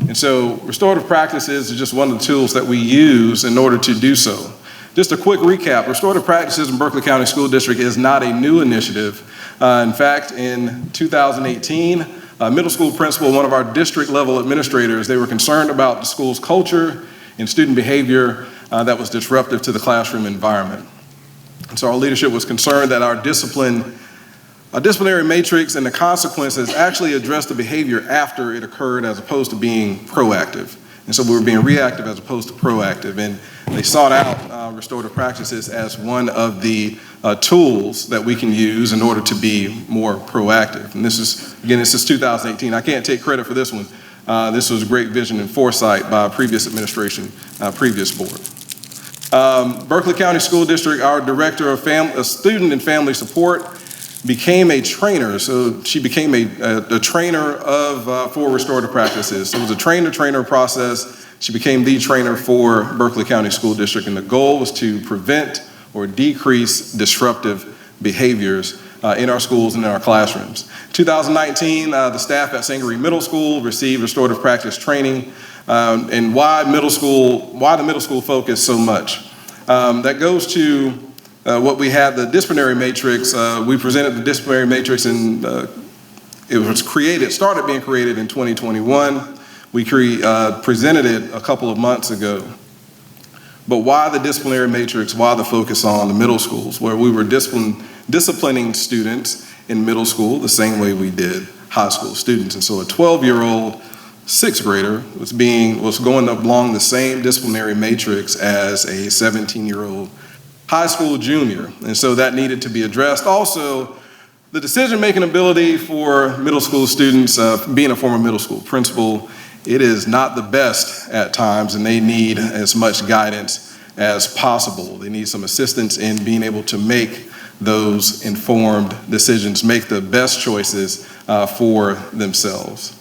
And so restorative practices is just one of the tools that we use in order to do so. Just a quick recap, restorative practices in Berkeley County School District is not a new initiative. In fact, in 2018, a middle school principal, one of our district level administrators, they were concerned about the school's culture and student behavior that was disruptive to the classroom environment. And so our leadership was concerned that our disciplinary matrix and the consequences actually addressed the behavior after it occurred as opposed to being proactive. And so we were being reactive as opposed to proactive. And they sought out restorative practices as one of the tools that we can use in order to be more proactive. And this is 2018. I can't take credit for this one. This was great vision and foresight by a previous administration, previous board. Berkeley County School District, our director of student and family support, became a trainer. So she became a trainer for restorative practices. So it was a trainer-to-trainer process. She became the trainer for Berkeley County School District, and the goal was to prevent or decrease disruptive behaviors in our schools and in our classrooms. 2019, the staff at Sangaree Middle School received restorative practice training. And why the middle school focus so much? That goes to what we had, the disciplinary matrix. We presented the disciplinary matrix and it was started being created in 2021. We presented it a couple of months ago. But why the disciplinary matrix? Why the focus on the middle schools, where we were disciplining students in middle school the same way we did high school students? And so a 12-year-old sixth grader was going along the same disciplinary matrix as a 17-year-old high school junior. And so that needed to be addressed. Also, the decision-making ability for middle school students, being a former middle school principal, it is not the best at times, and they need as much guidance as possible. They need some assistance in being able to make those informed decisions, make the best choices for themselves.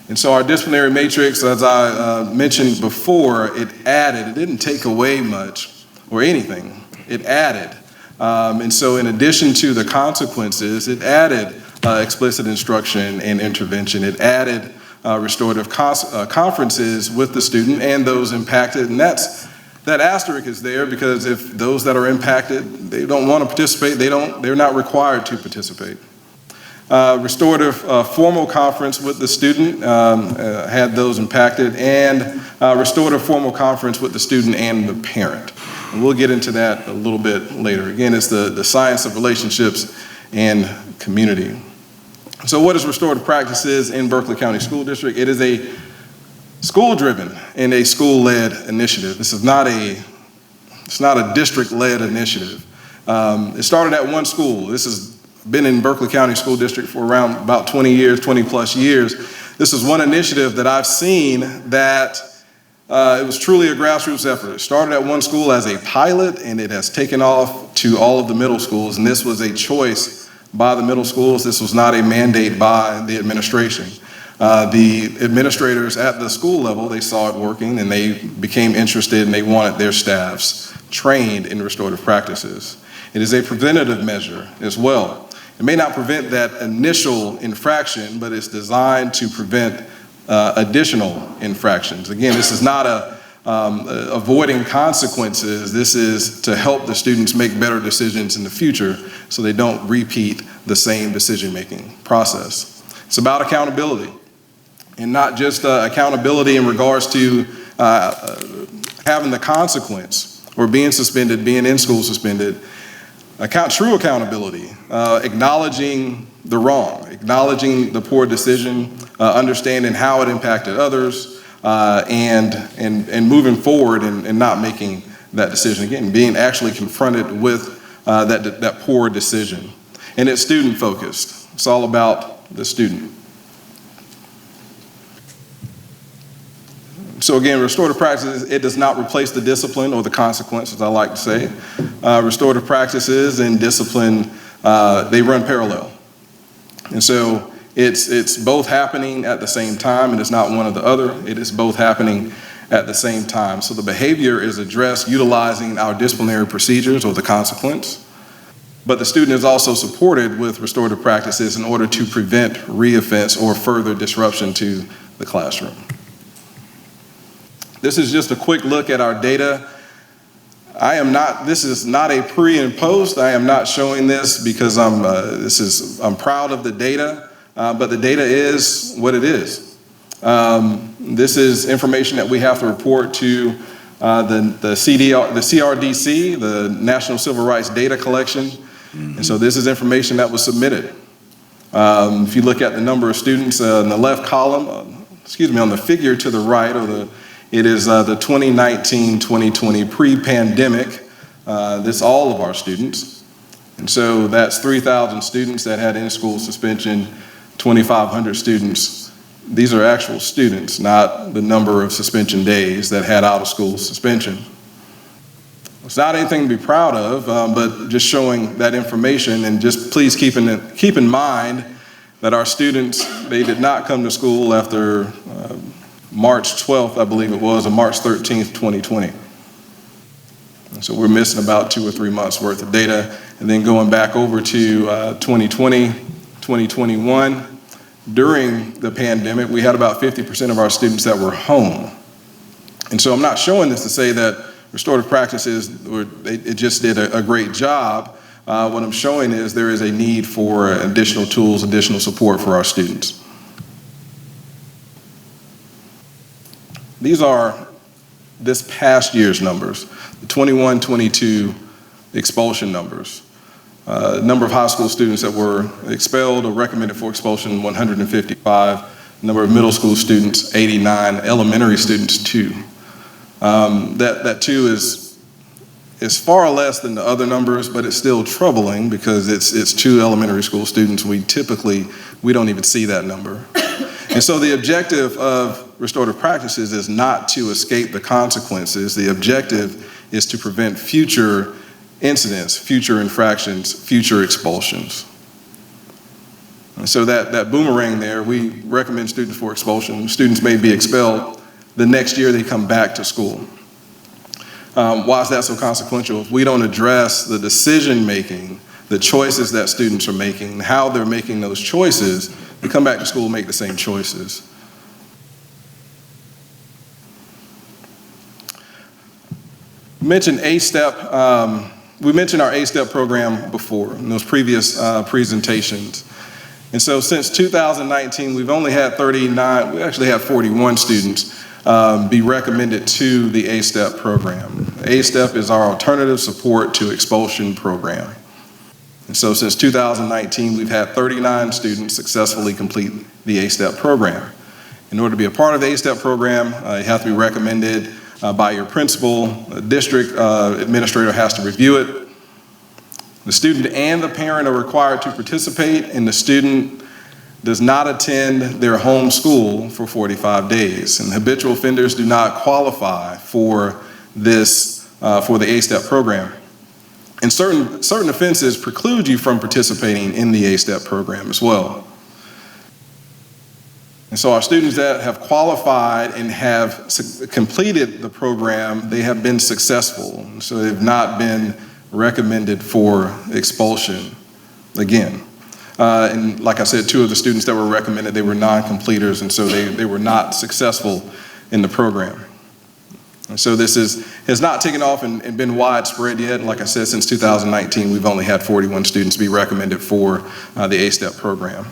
And so our disciplinary matrix, as I mentioned before, it didn't take away much or anything, it added. And so in addition to the consequences, it added explicit instruction and intervention. It added restorative conferences with the student and those impacted. And that asterisk is there because if those that are impacted, they don't want to participate, they're not required to participate. Restorative formal conference with the student had those impacted, and restorative formal conference with the student and the parent. And we'll get into that a little bit later. Again, it's the science of relationships and community. So what is restorative practices in Berkeley County School District? It is a school-driven and a school-led initiative. This is not a district-led initiative. It started at one school. This has been in Berkeley County School District for around about 20 plus years. This is one initiative that I've seen that it was truly a grassroots effort. It started at one school as a pilot, and it has taken off to all of the middle schools, and this was a choice by the middle schools. This was not a mandate by the administration. The administrators at the school level, they saw it working and they became interested and they wanted their staffs trained in restorative practices. It is a preventative measure as well. It may not prevent that initial infraction, but it's designed to prevent additional infractions. Again, this is not avoiding consequences. This is to help the students make better decisions in the future so they don't repeat the same decision-making process. It's about accountability, and not just accountability in regards to having the consequence or being suspended, being in school suspended. True accountability, acknowledging the wrong, acknowledging the poor decision, understanding how it impacted others, and moving forward and not making that decision again, being actually confronted with that poor decision. And it's student focused. It's all about the student. So again, restorative practices, it does not replace the discipline or the consequence, as I like to say. Restorative practices and discipline, they run parallel. And so it's both happening at the same time, and it's not one or the other. It is both happening at the same time. So the behavior is addressed utilizing our disciplinary procedures or the consequence, but the student is also supported with restorative practices in order to prevent reoffense or further disruption to the classroom. This is just a quick look at our data. This is not a pre and post. I am not showing this because I'm proud of the data, but the data is what it is. This is information that we have to report to the CRDC, the National Civil Rights Data Collection. And so this is information that was submitted. If you look at the number of students in the left column, on the figure to the right, it is the 2019-2020 pre-pandemic. This all of our students. And so that's 3,000 students that had in-school suspension, 2,500 students. These are actual students, not the number of suspension days that had out-of-school suspension. It's not anything to be proud of, but just showing that information, and just please keep in mind that our students, they did not come to school after March 12th, I believe it was, or March 13th, 2020. And so we're missing about 2 or 3 months worth of data. And then going back over to 2020, 2021, during the pandemic, we had about 50% of our students that were home. And so I'm not showing this to say that restorative practices, it just did a great job. What I'm showing is there is a need for additional tools, additional support for our students. These are this past year's numbers, the 21-22 expulsion numbers. Number of high school students that were expelled or recommended for expulsion, 155. Number of middle school students, 89. Elementary students, 2. That 2 is far less than the other numbers, but it's still troubling because it's 2 elementary school students. We don't even see that number. And so the objective of restorative practices is not to escape the consequences. The objective is to prevent future incidents, future infractions, future expulsions. And so that boomerang there, we recommend students for expulsion. Students may be expelled. The next year they come back to school. Why is that so consequential? If we don't address the decision-making, the choices that students are making, how they're making those choices, they come back to school and make the same choices. We mentioned A-STEP. We mentioned our A-STEP program before in those previous presentations. And so since 2019, we've only had 39, we actually had 41 students be recommended to the A-STEP program. A-STEP is our alternative support to expulsion program. And so since 2019, we've had 39 students successfully complete the A-STEP program. In order to be a part of the A-STEP program, you have to be recommended by your principal. A district administrator has to review it. The student and the parent are required to participate, and the student does not attend their home school for 45 days. And habitual offenders do not qualify for this, for the A-STEP program. And certain offenses preclude you from participating in the A-STEP program as well. And so our students that have qualified and have completed the program, they have been successful. So they've not been recommended for expulsion again. And like I said, 2 of the students that were recommended, they were non-completers, and so they were not successful in the program. And so this has not taken off and been widespread yet. Like I said, since 2019, we've only had 41 students be recommended for the A-STEP program.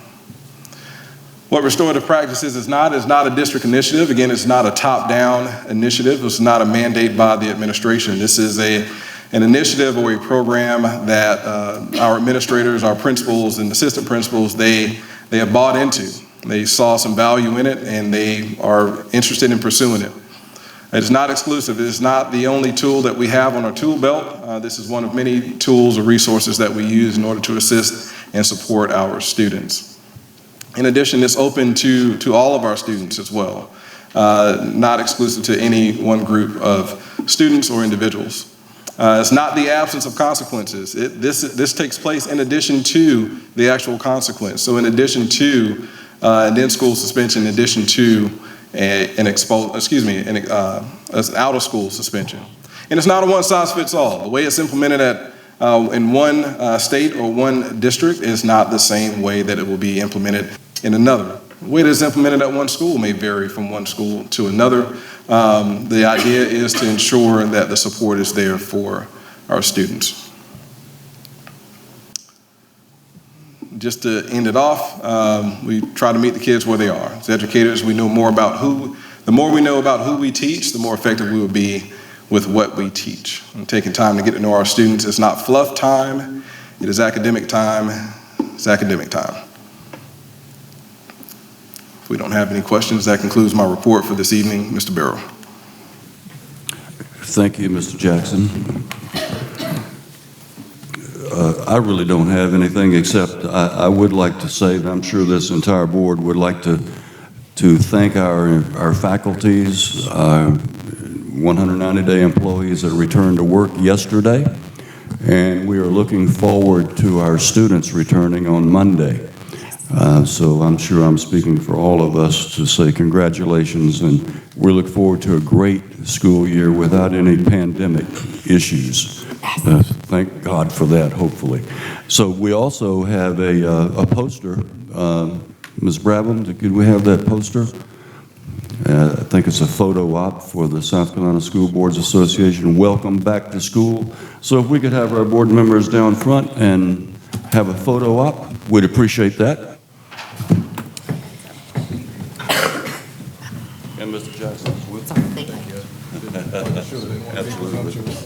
What restorative practice is not a district initiative. Again, it's not a top-down initiative. It's not a mandate by the administration. This is an initiative or a program that our administrators, our principals, and assistant principals, they have bought into. They saw some value in it, and they are interested in pursuing it. It's not exclusive. It is not the only tool that we have on our tool belt. This is one of many tools or resources that we use in order to assist and support our students. In addition, it's open to all of our students as well, not exclusive to any one group of students or individuals. It's not the absence of consequences. This takes place in addition to the actual consequence. So in addition to an in-school suspension, in addition to an out-of-school suspension. And it's not a one-size-fits-all. The way it's implemented in one state or one district is not the same way that it will be implemented in another. The way that it's implemented at one school may vary from one school to another. The idea is to ensure that the support is there for our students. Just to end it off, we try to meet the kids where they are. As educators, we know more about the more we know about who we teach, the more effective we will be with what we teach. And taking time to get to know our students is not fluff time, it is academic time, it's academic time. If we don't have any questions, that concludes my report for this evening. Mr. Barrow. Thank you, Mr. Jackson. I really don't have anything except I would like to say that I'm sure this entire board would like to thank our faculties, 190-day employees that returned to work yesterday, and we are looking forward to our students returning on Monday. So I'm sure I'm speaking for all of us to say congratulations, and we look forward to a great school year without any pandemic issues. Thank God for that, hopefully. So we also have a poster. Ms. Brabham, could we have that poster? I think it's a photo op for the South Carolina School Boards Association. Welcome back to school. So if we could have our board members down front and have a photo op, we'd appreciate that. And Mr. Jackson is with us. Absolutely.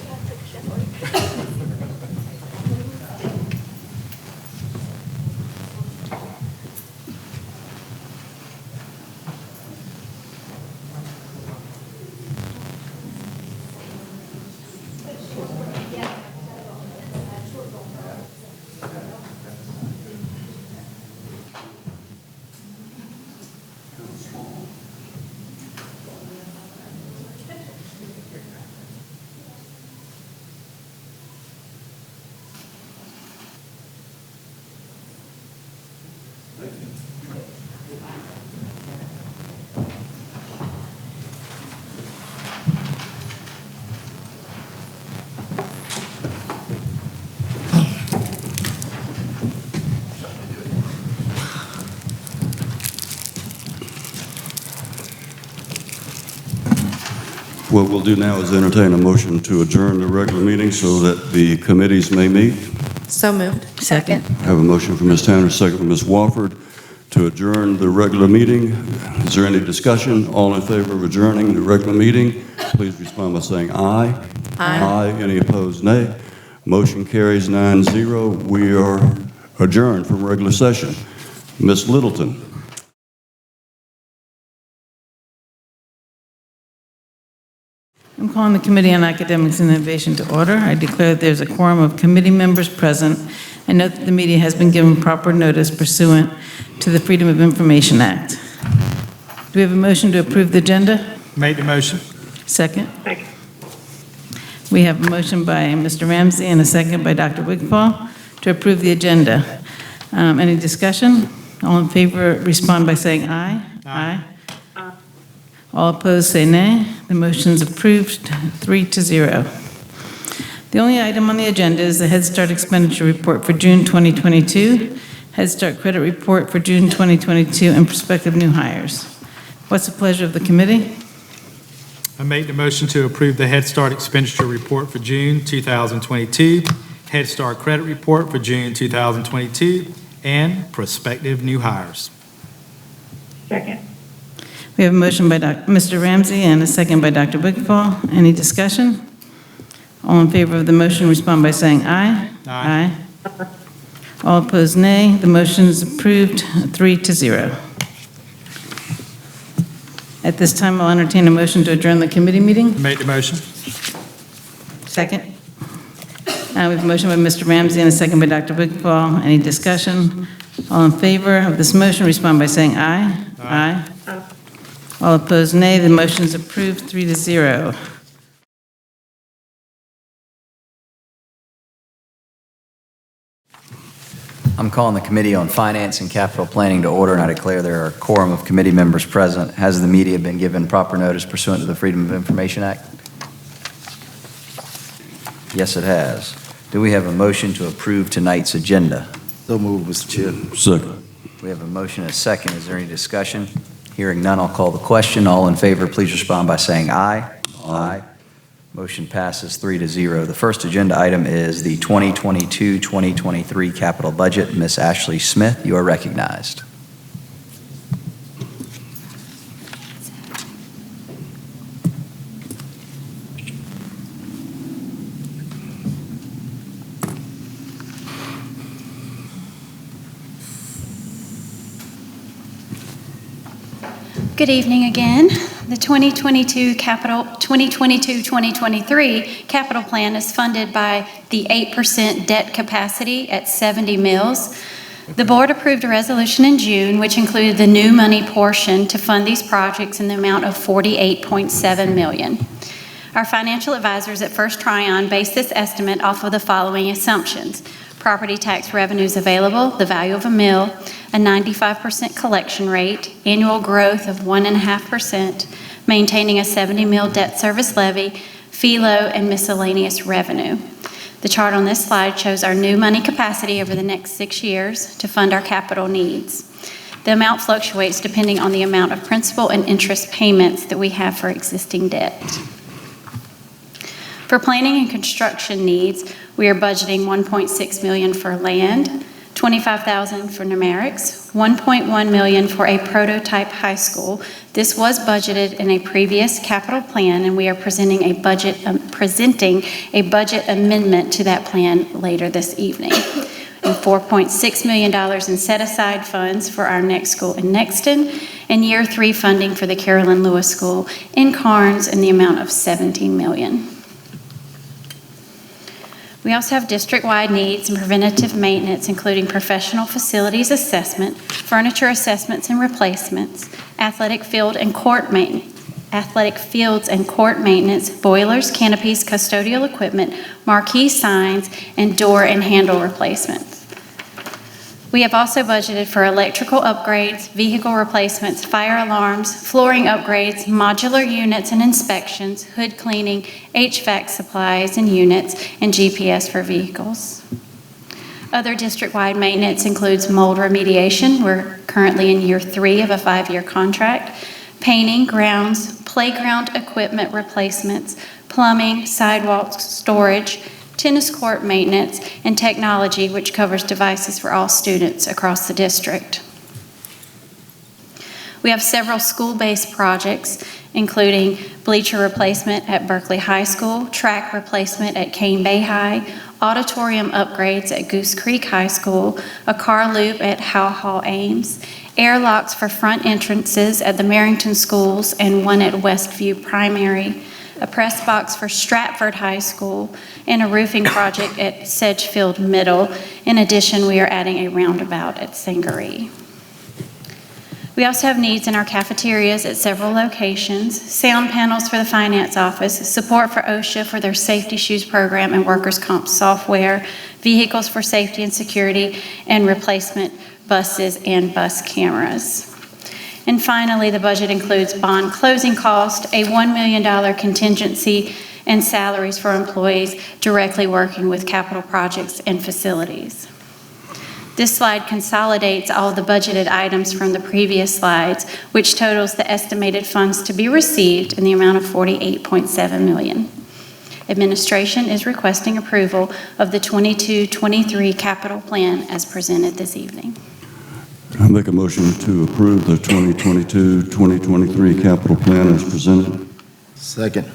What we'll do now is entertain a motion to adjourn the regular meeting so that the committees may meet. So moved. Second. I have a motion from Ms. Tanner, second from Ms. Wofford to adjourn the regular meeting. Is there any discussion? All in favor of adjourning the regular meeting, please respond by saying aye. Aye. Any opposed, nay. Motion carries 9-0. We are adjourned from regular session. Ms. Littleton. I'm calling the Committee on Academics and Innovation to order. I declare that there's a quorum of committee members present. I note that the meeting has been given proper notice pursuant to the Freedom of Information Act. Do we have a motion to approve the agenda? Made the motion. Second? We have a motion by Mr. Ramsey and a second by Dr. Wigfall to approve the agenda. Any discussion? All in favor, respond by saying aye. Aye. All opposed, say nay. The motion's approved, 3-0. The only item on the agenda is the Head Start expenditure report for June 2022, Head Start credit report for June 2022, and prospective new hires. What's the pleasure of the committee? I make the motion to approve the Head Start expenditure report for June 2022, Head Start credit report for June 2022, and prospective new hires. Second. We have a motion by Mr. Ramsey and a second by Dr. Wigfall. Any discussion? All in favor of the motion respond by saying aye. Aye. All opposed, nay. The motion is approved, 3-0. At this time, I'll entertain a motion to adjourn the committee meeting. Make the motion. Second. We have a motion by Mr. Ramsey and a second by Dr. Wigfall. Any discussion? All in favor of this motion respond by saying aye. Aye. All opposed, nay. The motion is approved, 3-0. I'm calling the Committee on Finance and Capital Planning to order, and I declare there are a quorum of committee members present. Has the media been given proper notice pursuant to the Freedom of Information Act? Yes, it has. Do we have a motion to approve tonight's agenda? So moved, Mr. Chair. Second. We have a motion and a second. Is there any discussion? Hearing none, I'll call the question. All in favor, please respond by saying aye. Aye. Motion passes 3-0. The first agenda item is the 2022-2023 capital budget. Ms. Ashley Smith, you are recognized. Good evening again. The 2022-2023 capital plan is funded by the 8% debt capacity at 70 mills. The board approved a resolution in June which included the new money portion to fund these projects in the amount of $48.7 million. Our financial advisors at First Tryon based this estimate off of the following assumptions: property tax revenues available, the value of a mill, a 95% collection rate, annual growth of 1.5%, maintaining a 70 mill debt service levy, FELO, and miscellaneous revenue. The chart on this slide shows our new money capacity over the next 6 years to fund our capital needs. The amount fluctuates depending on the amount of principal and interest payments that we have for existing debt. For planning and construction needs, we are budgeting $1.6 million for land, $25,000 for numerics, $1.1 million for a prototype high school. This was budgeted in a previous capital plan, and we are presenting a budget amendment to that plan later this evening. And $4.6 million in set-aside funds for our next school in Nexton, and year 3 funding for the Carolyn Lewis School in Carnes in the amount of $17 million. We also have district-wide needs and preventative maintenance, including professional facilities assessment, furniture assessments and replacements, athletic fields and court maintenance, boilers, canopies, custodial equipment, marquee signs, and door and handle replacements. We have also budgeted for electrical upgrades, vehicle replacements, fire alarms, flooring upgrades, modular units and inspections, hood cleaning, HVAC supplies and units, and GPS for vehicles. Other district-wide maintenance includes mold remediation. We're currently in year 3 of a 5-year contract. Painting, grounds, playground equipment replacements, plumbing, sidewalks, storage, tennis court maintenance, and technology, which covers devices for all students across the district. We have several school-based projects, including bleacher replacement at Berkeley High School, track replacement at Cane Bay High, auditorium upgrades at Goose Creek High School, a car loop at Howe Hall Ames, airlocks for front entrances at the Merrington schools and one at Westview Primary, a press box for Stratford High School, and a roofing project at Sedgefield Middle. In addition, we are adding a roundabout at Sangaree. We also have needs in our cafeterias at several locations, sound panels for the finance office, support for OSHA for their safety shoes program and workers' comp software, vehicles for safety and security, and replacement buses and bus cameras. And finally, the budget includes bond closing cost, a $1 million contingency, and salaries for employees directly working with capital projects and facilities. This slide consolidates all the budgeted items from the previous slides, which totals the estimated funds to be received in the amount of $48.7 million. Administration is requesting approval of the 22-23 capital plan as presented this evening. I make a motion to approve the 2022-2023 capital plan as presented. Second.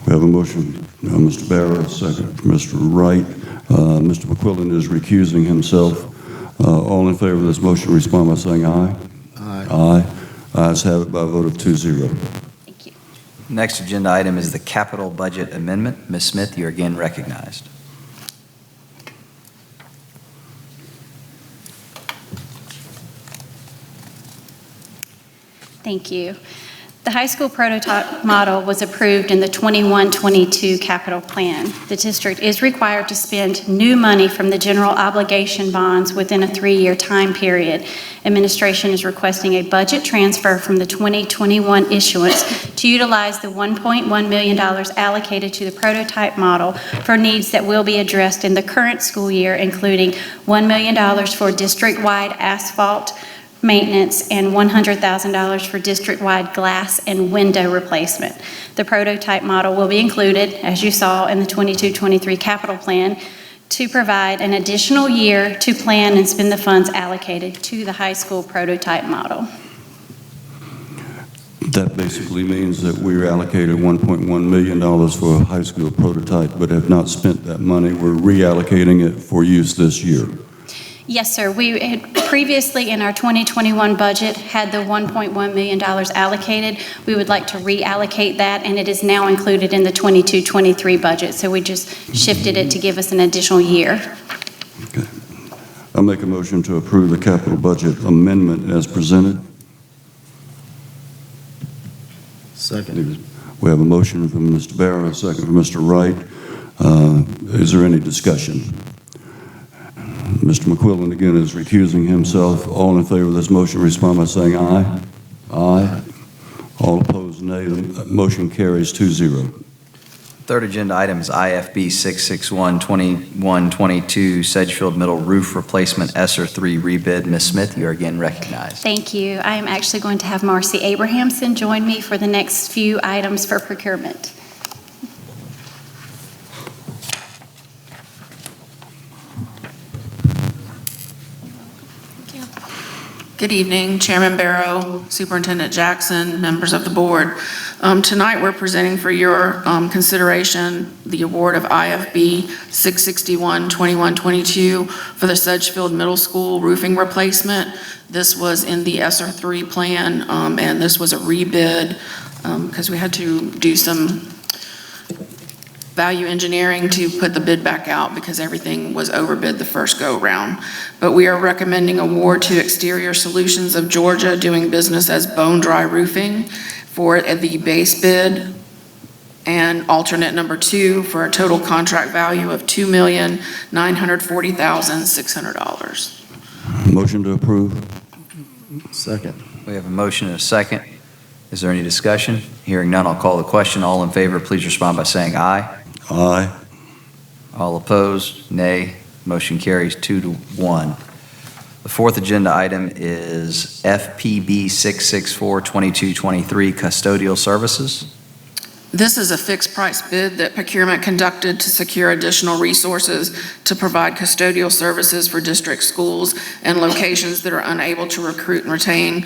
We have a motion, Mr. Barrow, a second from Mr. Wright. Mr. McQuillan is recusing himself. All in favor of this motion respond by saying aye. Aye. Aye. Ayes have it by a vote of 2-0. Thank you. Next agenda item is the capital budget amendment. Ms. Smith, you are again recognized. Thank you. The high school prototype model was approved in the 21-22 capital plan. The district is required to spend new money from the general obligation bonds within a 3-year time period. Administration is requesting a budget transfer from the 2021 issuance to utilize the $1.1 million allocated to the prototype model for needs that will be addressed in the current school year, including $1 million for district-wide asphalt maintenance and $100,000 for district-wide glass and window replacement. The prototype model will be included, as you saw, in the 22-23 capital plan to provide an additional year to plan and spend the funds allocated to the high school prototype model. That basically means that we allocated $1.1 million for a high school prototype, but have not spent that money. We're reallocating it for use this year. Yes, sir. We had previously in our 2021 budget had the $1.1 million allocated. We would like to reallocate that, and it is now included in the 22-23 budget. So we just shifted it to give us an additional year. Okay. I'll make a motion to approve the capital budget amendment as presented. Second. We have a motion from Mr. Barrow, a second from Mr. Wright. Is there any discussion? Mr. McQuillan again is recusing himself. All in favor of this motion respond by saying aye. Aye. All opposed, nay. The motion carries 2-0. Third agenda item is IFB 661-2122 Sedgefield Middle Roof Replacement ESSER 3 rebid. Ms. Smith, you are again recognized. Thank you. I am actually going to have Marcy Abrahamson join me for the next few items for procurement. Good evening, Chairman Barrow, Superintendent Jackson, members of the board. Tonight we're presenting for your consideration the award of IFB 661-2122 for the Sedgefield Middle School roofing replacement. This was in the ESSER 3 plan, and this was a rebid because we had to do some value engineering to put the bid back out because everything was overbid the first go-round. But we are recommending award to Exterior Solutions of Georgia, doing business as Bone Dry Roofing, for the base bid, and alternate number 2 for a total contract value of $2,940,600. Motion to approve. Second. We have a motion and a second. Is there any discussion? Hearing none, I'll call the question. All in favor, please respond by saying aye. Aye. All opposed, nay. Motion carries 2-1. The fourth agenda item is FPB 664-2223 Custodial Services. This is a fixed price bid that procurement conducted to secure additional resources to provide custodial services for district schools and locations that are unable to recruit and retain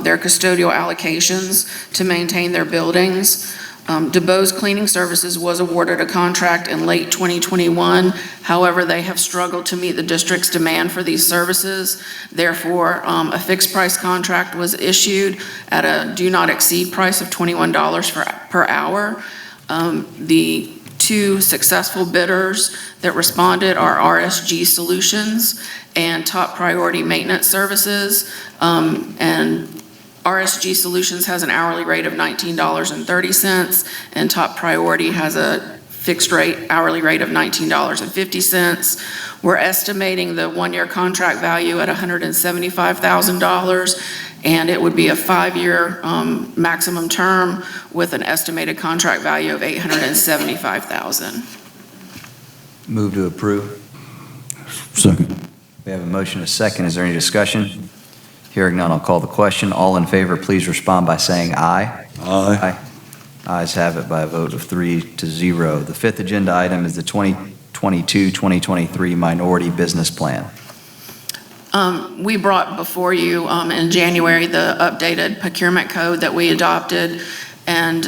their custodial allocations to maintain their buildings. DuBose Cleaning Services was awarded a contract in late 2021. However, they have struggled to meet the district's demand for these services. Therefore, a fixed price contract was issued at a do not exceed price of $21 per hour. The 2 successful bidders that responded are RSG Solutions and Top Priority Maintenance Services. And RSG Solutions has an hourly rate of $19.30, and Top Priority has a fixed rate hourly rate of $19.50. We're estimating the 1-year contract value at $175,000, and it would be a 5-year maximum term with an estimated contract value of $875,000. Move to approve. Second. We have a motion, a second. Is there any discussion? Hearing none, I'll call the question. All in favor, please respond by saying aye. Aye. Ayes have it by a vote of 3-0. The fifth agenda item is the 2022-2023 Minority Business Plan. We brought before you in January the updated procurement code that we adopted, and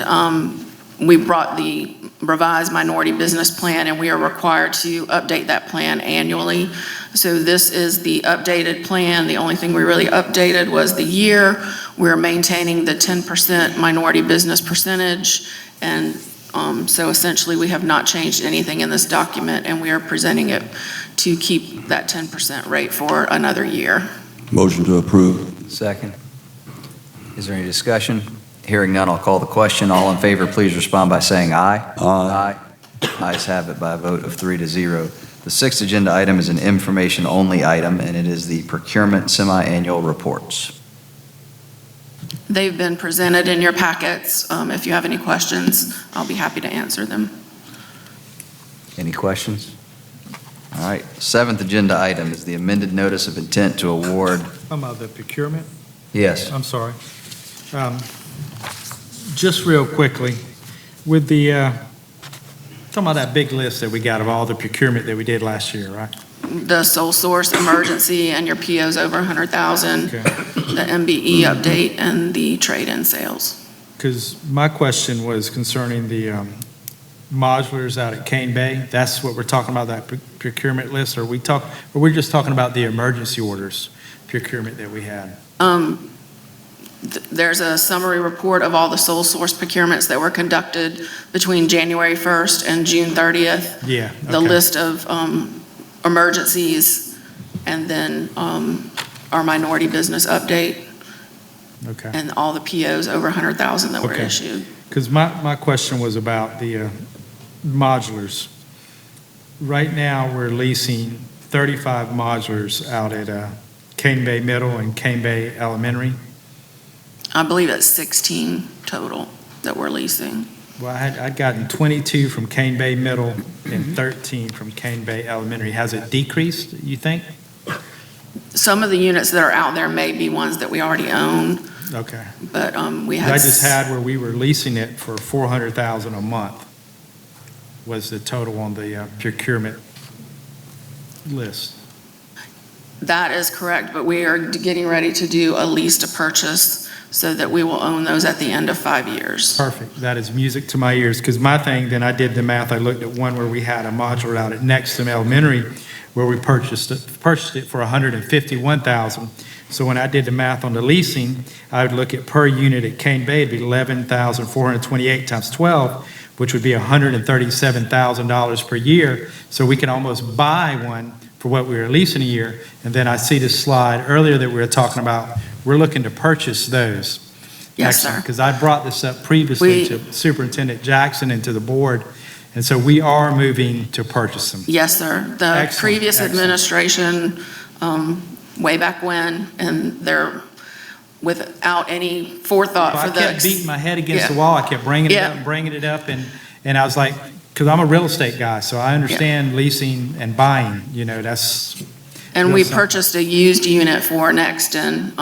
we brought the revised minority business plan, and we are required to update that plan annually. So this is the updated plan. The only thing we really updated was the year. We're maintaining the 10% minority business percentage, and so essentially we have not changed anything in this document, and we are presenting it to keep that 10% rate for another year. Motion to approve. Second. Is there any discussion? Hearing none, I'll call the question. All in favor, please respond by saying aye. Aye. Ayes have it by a vote of 3-0. The sixth agenda item is an information-only item, and it is the procurement semi-annual reports. They've been presented in your packets. If you have any questions, I'll be happy to answer them. Any questions? All right. Seventh agenda item is the amended notice of intent to award. The procurement? Yes. I'm sorry. Just real quickly, with the, talking about that big list that we got of all the procurement that we did last year, right? The sole source emergency and your POs over 100,000, Okay. the MBE update, and the trade-in sales. Because my question was concerning the modulars out at Cane Bay. That's what we're talking about, that procurement list? Or we're just talking about the emergency orders procurement that we had? There's a summary report of all the sole source procurements that were conducted between January 1st and June 30th. Yeah. The okay. list of emergencies, and then our minority business update, Okay. and all the POs over 100,000 that were Okay. issued. Because my question was about the modulars. Right now, we're leasing 35 modulars out at Cane Bay Middle and Cane Bay Elementary. I believe it's 16 total that we're leasing. Well, I'd gotten 22 from Cane Bay Middle and 13 from Cane Bay Elementary. Has it decreased, you think? Some of the units that are out there may be ones that we already own, Okay. but we had. I just had where we were leasing it for $400,000 a month was the total on the procurement list. That is correct, but we are getting ready to do a lease to purchase so that we will own those at the end of 5 years. Perfect. That is music to my ears. Because my thing, then I did the math. I looked at one where we had a modular out at Nexum Elementary where we purchased it for $151,000. So when I did the math on the leasing, I would look at per unit at Cane Bay, it'd be $11,428 times 12, which would be $137,000 per year. So we can almost buy one for what we were leasing a year. And then I see this slide earlier that we were talking about. We're looking to purchase those. Yes, sir. Because I brought this up previously to Superintendent Jackson and to the board. And so we are moving to purchase them. Yes, sir. The Excellent, previous excellent. administration, way back when, and they're without any forethought for I the. kept beating my head against Yeah. the wall. I kept bringing it Yeah. up and bringing it up. And I was like, because I'm a real estate guy, so I understand leasing and buying, that's. And we something. purchased a used unit for Nexton,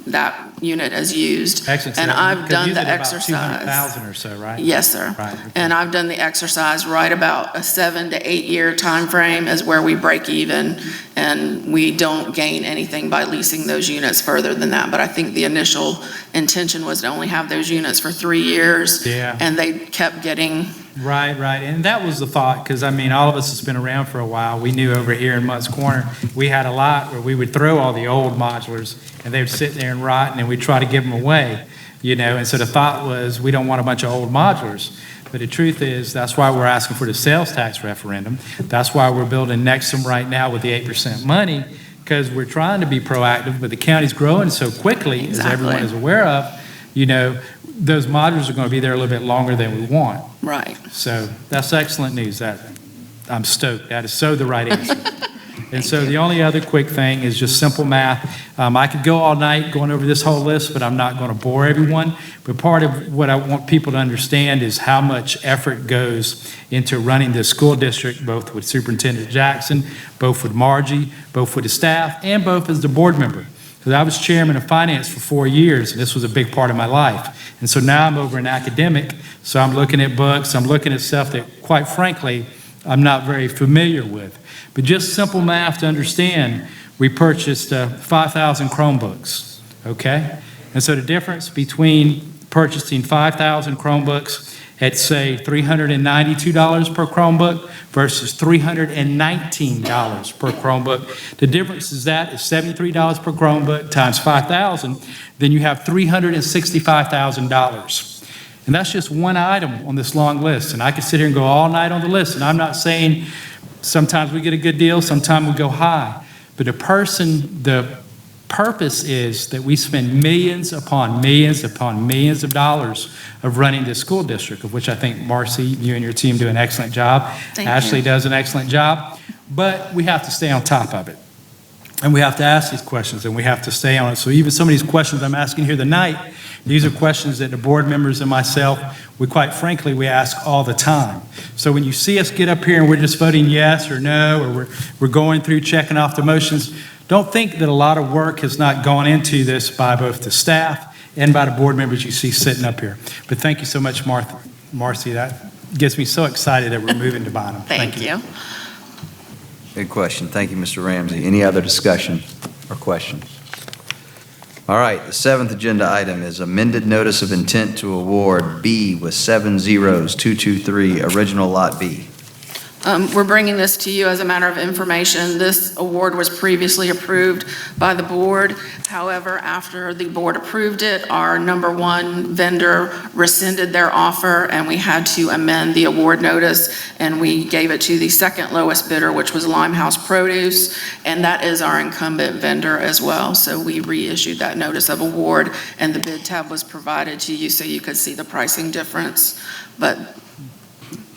that unit is used. Excellent. And I've Because done you the did about exercise. 200,000 or so, right? Yes, sir. Right. okay. And I've done the exercise right about a 7 to 8 year time frame is where we break even, and we don't gain anything by leasing those units further than that. But I think the initial intention was to only have those units for 3 years. Yeah. And they kept getting. Right. And that was the thought, because, all of us that's been around for a while, we knew over here in Mutt's Corner, we had a lot where we would throw all the old modulars, and they would sit there and rot, and then we'd try to give them away, and so the thought was, we don't want a bunch of old modulars. But the truth is, that's why we're asking for the sales tax referendum. That's why we're building Nexum right now with the 8% money, because we're trying to be proactive, but the county's growing so quickly, Exactly. as everyone is aware of, those modulars are going to be there a little bit longer than we want. Right. So that's excellent news. I'm stoked. That is so the right answer. And so the only other quick thing is just simple math. I could go all night going over this whole list, but I'm not going to bore everyone. But part of what I want people to understand is how much effort goes into running this school district, both with Superintendent Jackson, both with Margie, both with the staff, and both as the board member. Because I was chairman of finance for 4 years, and this was a big part of my life. And so now I'm over in academic, so I'm looking at books, I'm looking at stuff that, quite frankly, I'm not very familiar with. But just simple math to understand, we purchased 5,000 Chromebooks, okay? And so the difference between purchasing 5,000 Chromebooks at, say, $392 per Chromebook versus $319 per Chromebook, the difference is $73 per Chromebook times 5,000, then you have $365,000. And that's just one item on this long list. And I could sit here and go all night on the list, and I'm not saying sometimes we get a good deal, sometimes we go high. But the purpose is that we spend millions upon millions upon millions of dollars of running this school district, of which I think, Marcy, you and your team do an excellent job. Ashley does an excellent job. But we have to stay on top of it. And we have to ask these questions, and we have to stay on it. So even some of these questions I'm asking here tonight, these are questions that the board members and myself, we ask all the time. So when you see us get up here and we're just voting yes or no, or we're going through checking off the motions, don't think that a lot of work has not gone into this by both the staff and by the board members you see sitting up here. But thank you so much, Marcy. That gets me so excited that we're moving to Bynum. Thank you. Good question. Thank you, Mr. Ramsey. Any other discussion or questions? All right, the 7th agenda item is amended notice of intent to award B with 7 zeros, 223, original Lot B. We're bringing this to you as a matter of information. This award was previously approved by the board. However, after the board approved it, our number one vendor rescinded their offer, and we had to amend the award notice, and we gave it to the second lowest bidder, which was Limehouse Produce, and that is our incumbent vendor as well. So we reissued that notice of award, and the bid tab was provided to you so you could see the pricing difference. But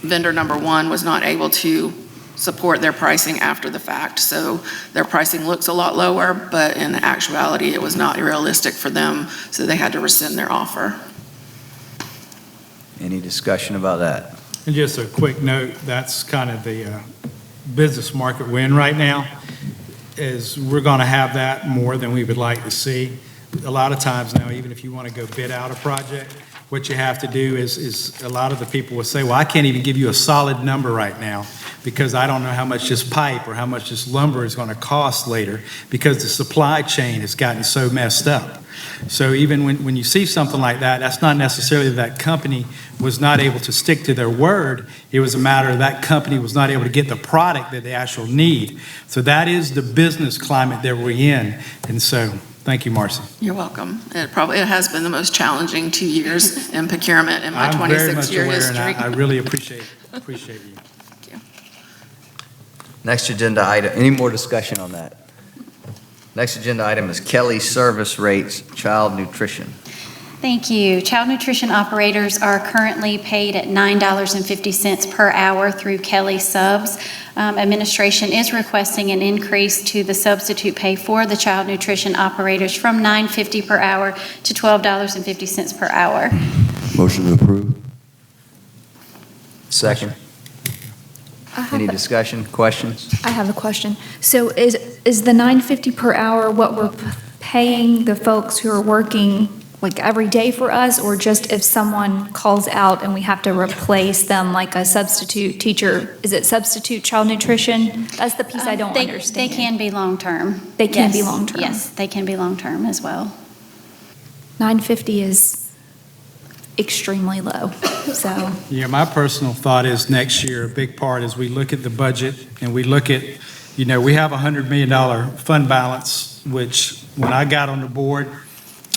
vendor number one was not able to support their pricing after the fact. So their pricing looks a lot lower, but in actuality, it was not realistic for them, so they had to rescind their offer. Any discussion about that? And just a quick note, that's kind of the business market we're in right now, is we're going to have that more than we would like to see. A lot of times now, even if you want to go bid out a project, what you have to do is a lot of the people will say, well, I can't even give you a solid number right now because I don't know how much this pipe or how much this lumber is going to cost later because the supply chain has gotten so messed up. So even when you see something like that, that's not necessarily that company was not able to stick to their word. It was a matter of that company was not able to get the product that they actually need. So that is the business climate that we're in. And so thank you, Marcy. You're welcome. It has been the most challenging 2 years in procurement in my 26-year history. I really appreciate you. Thank you. Next agenda item, any more discussion on that? Next agenda item is Kelly Service Rates, Child Nutrition. Thank you. Child nutrition operators are currently paid at $9.50 per hour through Kelly Subs. Administration is requesting an increase to the substitute pay for the child nutrition operators from $9.50 per hour to $12.50 per hour. Motion to approve. Second. Any discussion, questions? I have a question. So is the $9.50 per hour what we're paying the folks who are working like every day for us, or just if someone calls out and we have to replace them like a substitute teacher? Is it substitute child nutrition? That's the piece I don't understand. They can be long-term. They can be long-term? Yes, they can be long-term as well. $9.50 is extremely low, so. Yeah, my personal thought is next year, a big part is we look at the budget and we look at, we have a $100 million fund balance, which when I got on the board,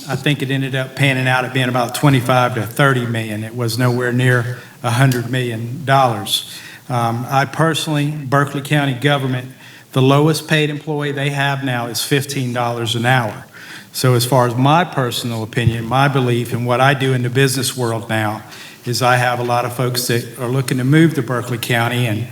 I think it ended up panning out at being about 25 to 30 million. It was nowhere near $100 million. I personally, Berkeley County government, the lowest paid employee they have now is $15 an hour. So as far as my personal opinion, my belief in what I do in the business world now is I have a lot of folks that are looking to move to Berkeley County, and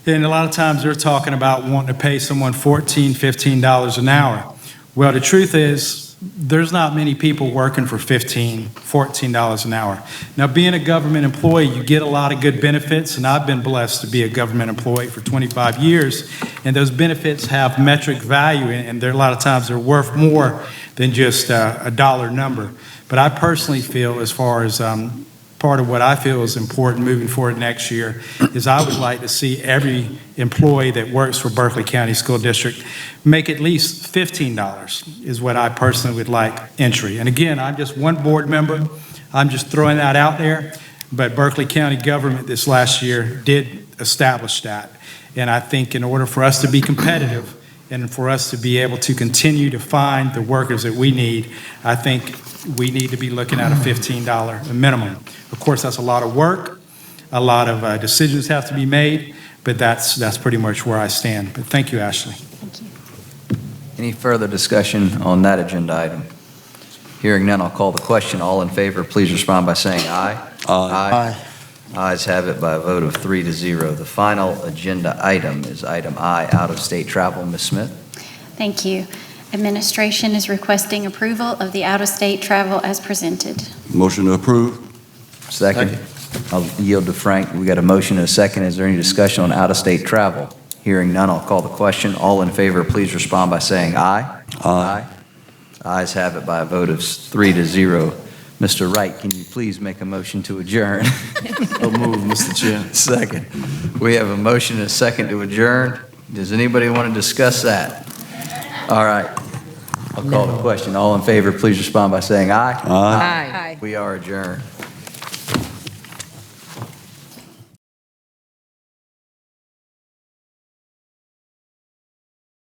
And a lot of times they're talking about wanting to pay someone $14, $15 an hour. Well, the truth is, there's not many people working for $15, $14 an hour. Now, being a government employee, you get a lot of good benefits, and I've been blessed to be a government employee for 25 years, and those benefits have metric value, and a lot of times they're worth more than just a dollar number. But I personally feel, as far as part of what I feel is important moving forward next year, is I would like to see every employee that works for Berkeley County School District make at least $15 is what I personally would like entry. And again, I'm just one board member. I'm just throwing that out there. But Berkeley County government this last year did establish that. And I think in order for us to be competitive and for us to be able to continue to find the workers that we need, I think we need to be looking at a $15 minimum. Of course, that's a lot of work. A lot of decisions have to be made, but that's pretty much where I stand. But thank you, Ashley. Any further discussion on that agenda item? Hearing none, I'll call the question. All in favor, please respond by saying aye. Aye. Ayes have it by a vote of 3-0. The final agenda item is item I, out-of-state travel. Ms. Smith? Thank you. Administration is requesting approval of the out-of-state travel as presented. Motion to approve. Second. I'll yield to Frank. We got a motion and a second. Is there any discussion on out-of-state travel? Hearing none, I'll call the question. All in favor, please respond by saying aye. Aye. Ayes have it by a vote of 3-0. Mr. Wright, can you please make a motion to adjourn? So move, Mr. Chair. Second. We have a motion and a second to adjourn. Does anybody want to discuss that? All right. I'll call the question. All in favor, please respond by saying aye. Aye. Aye. We are adjourned.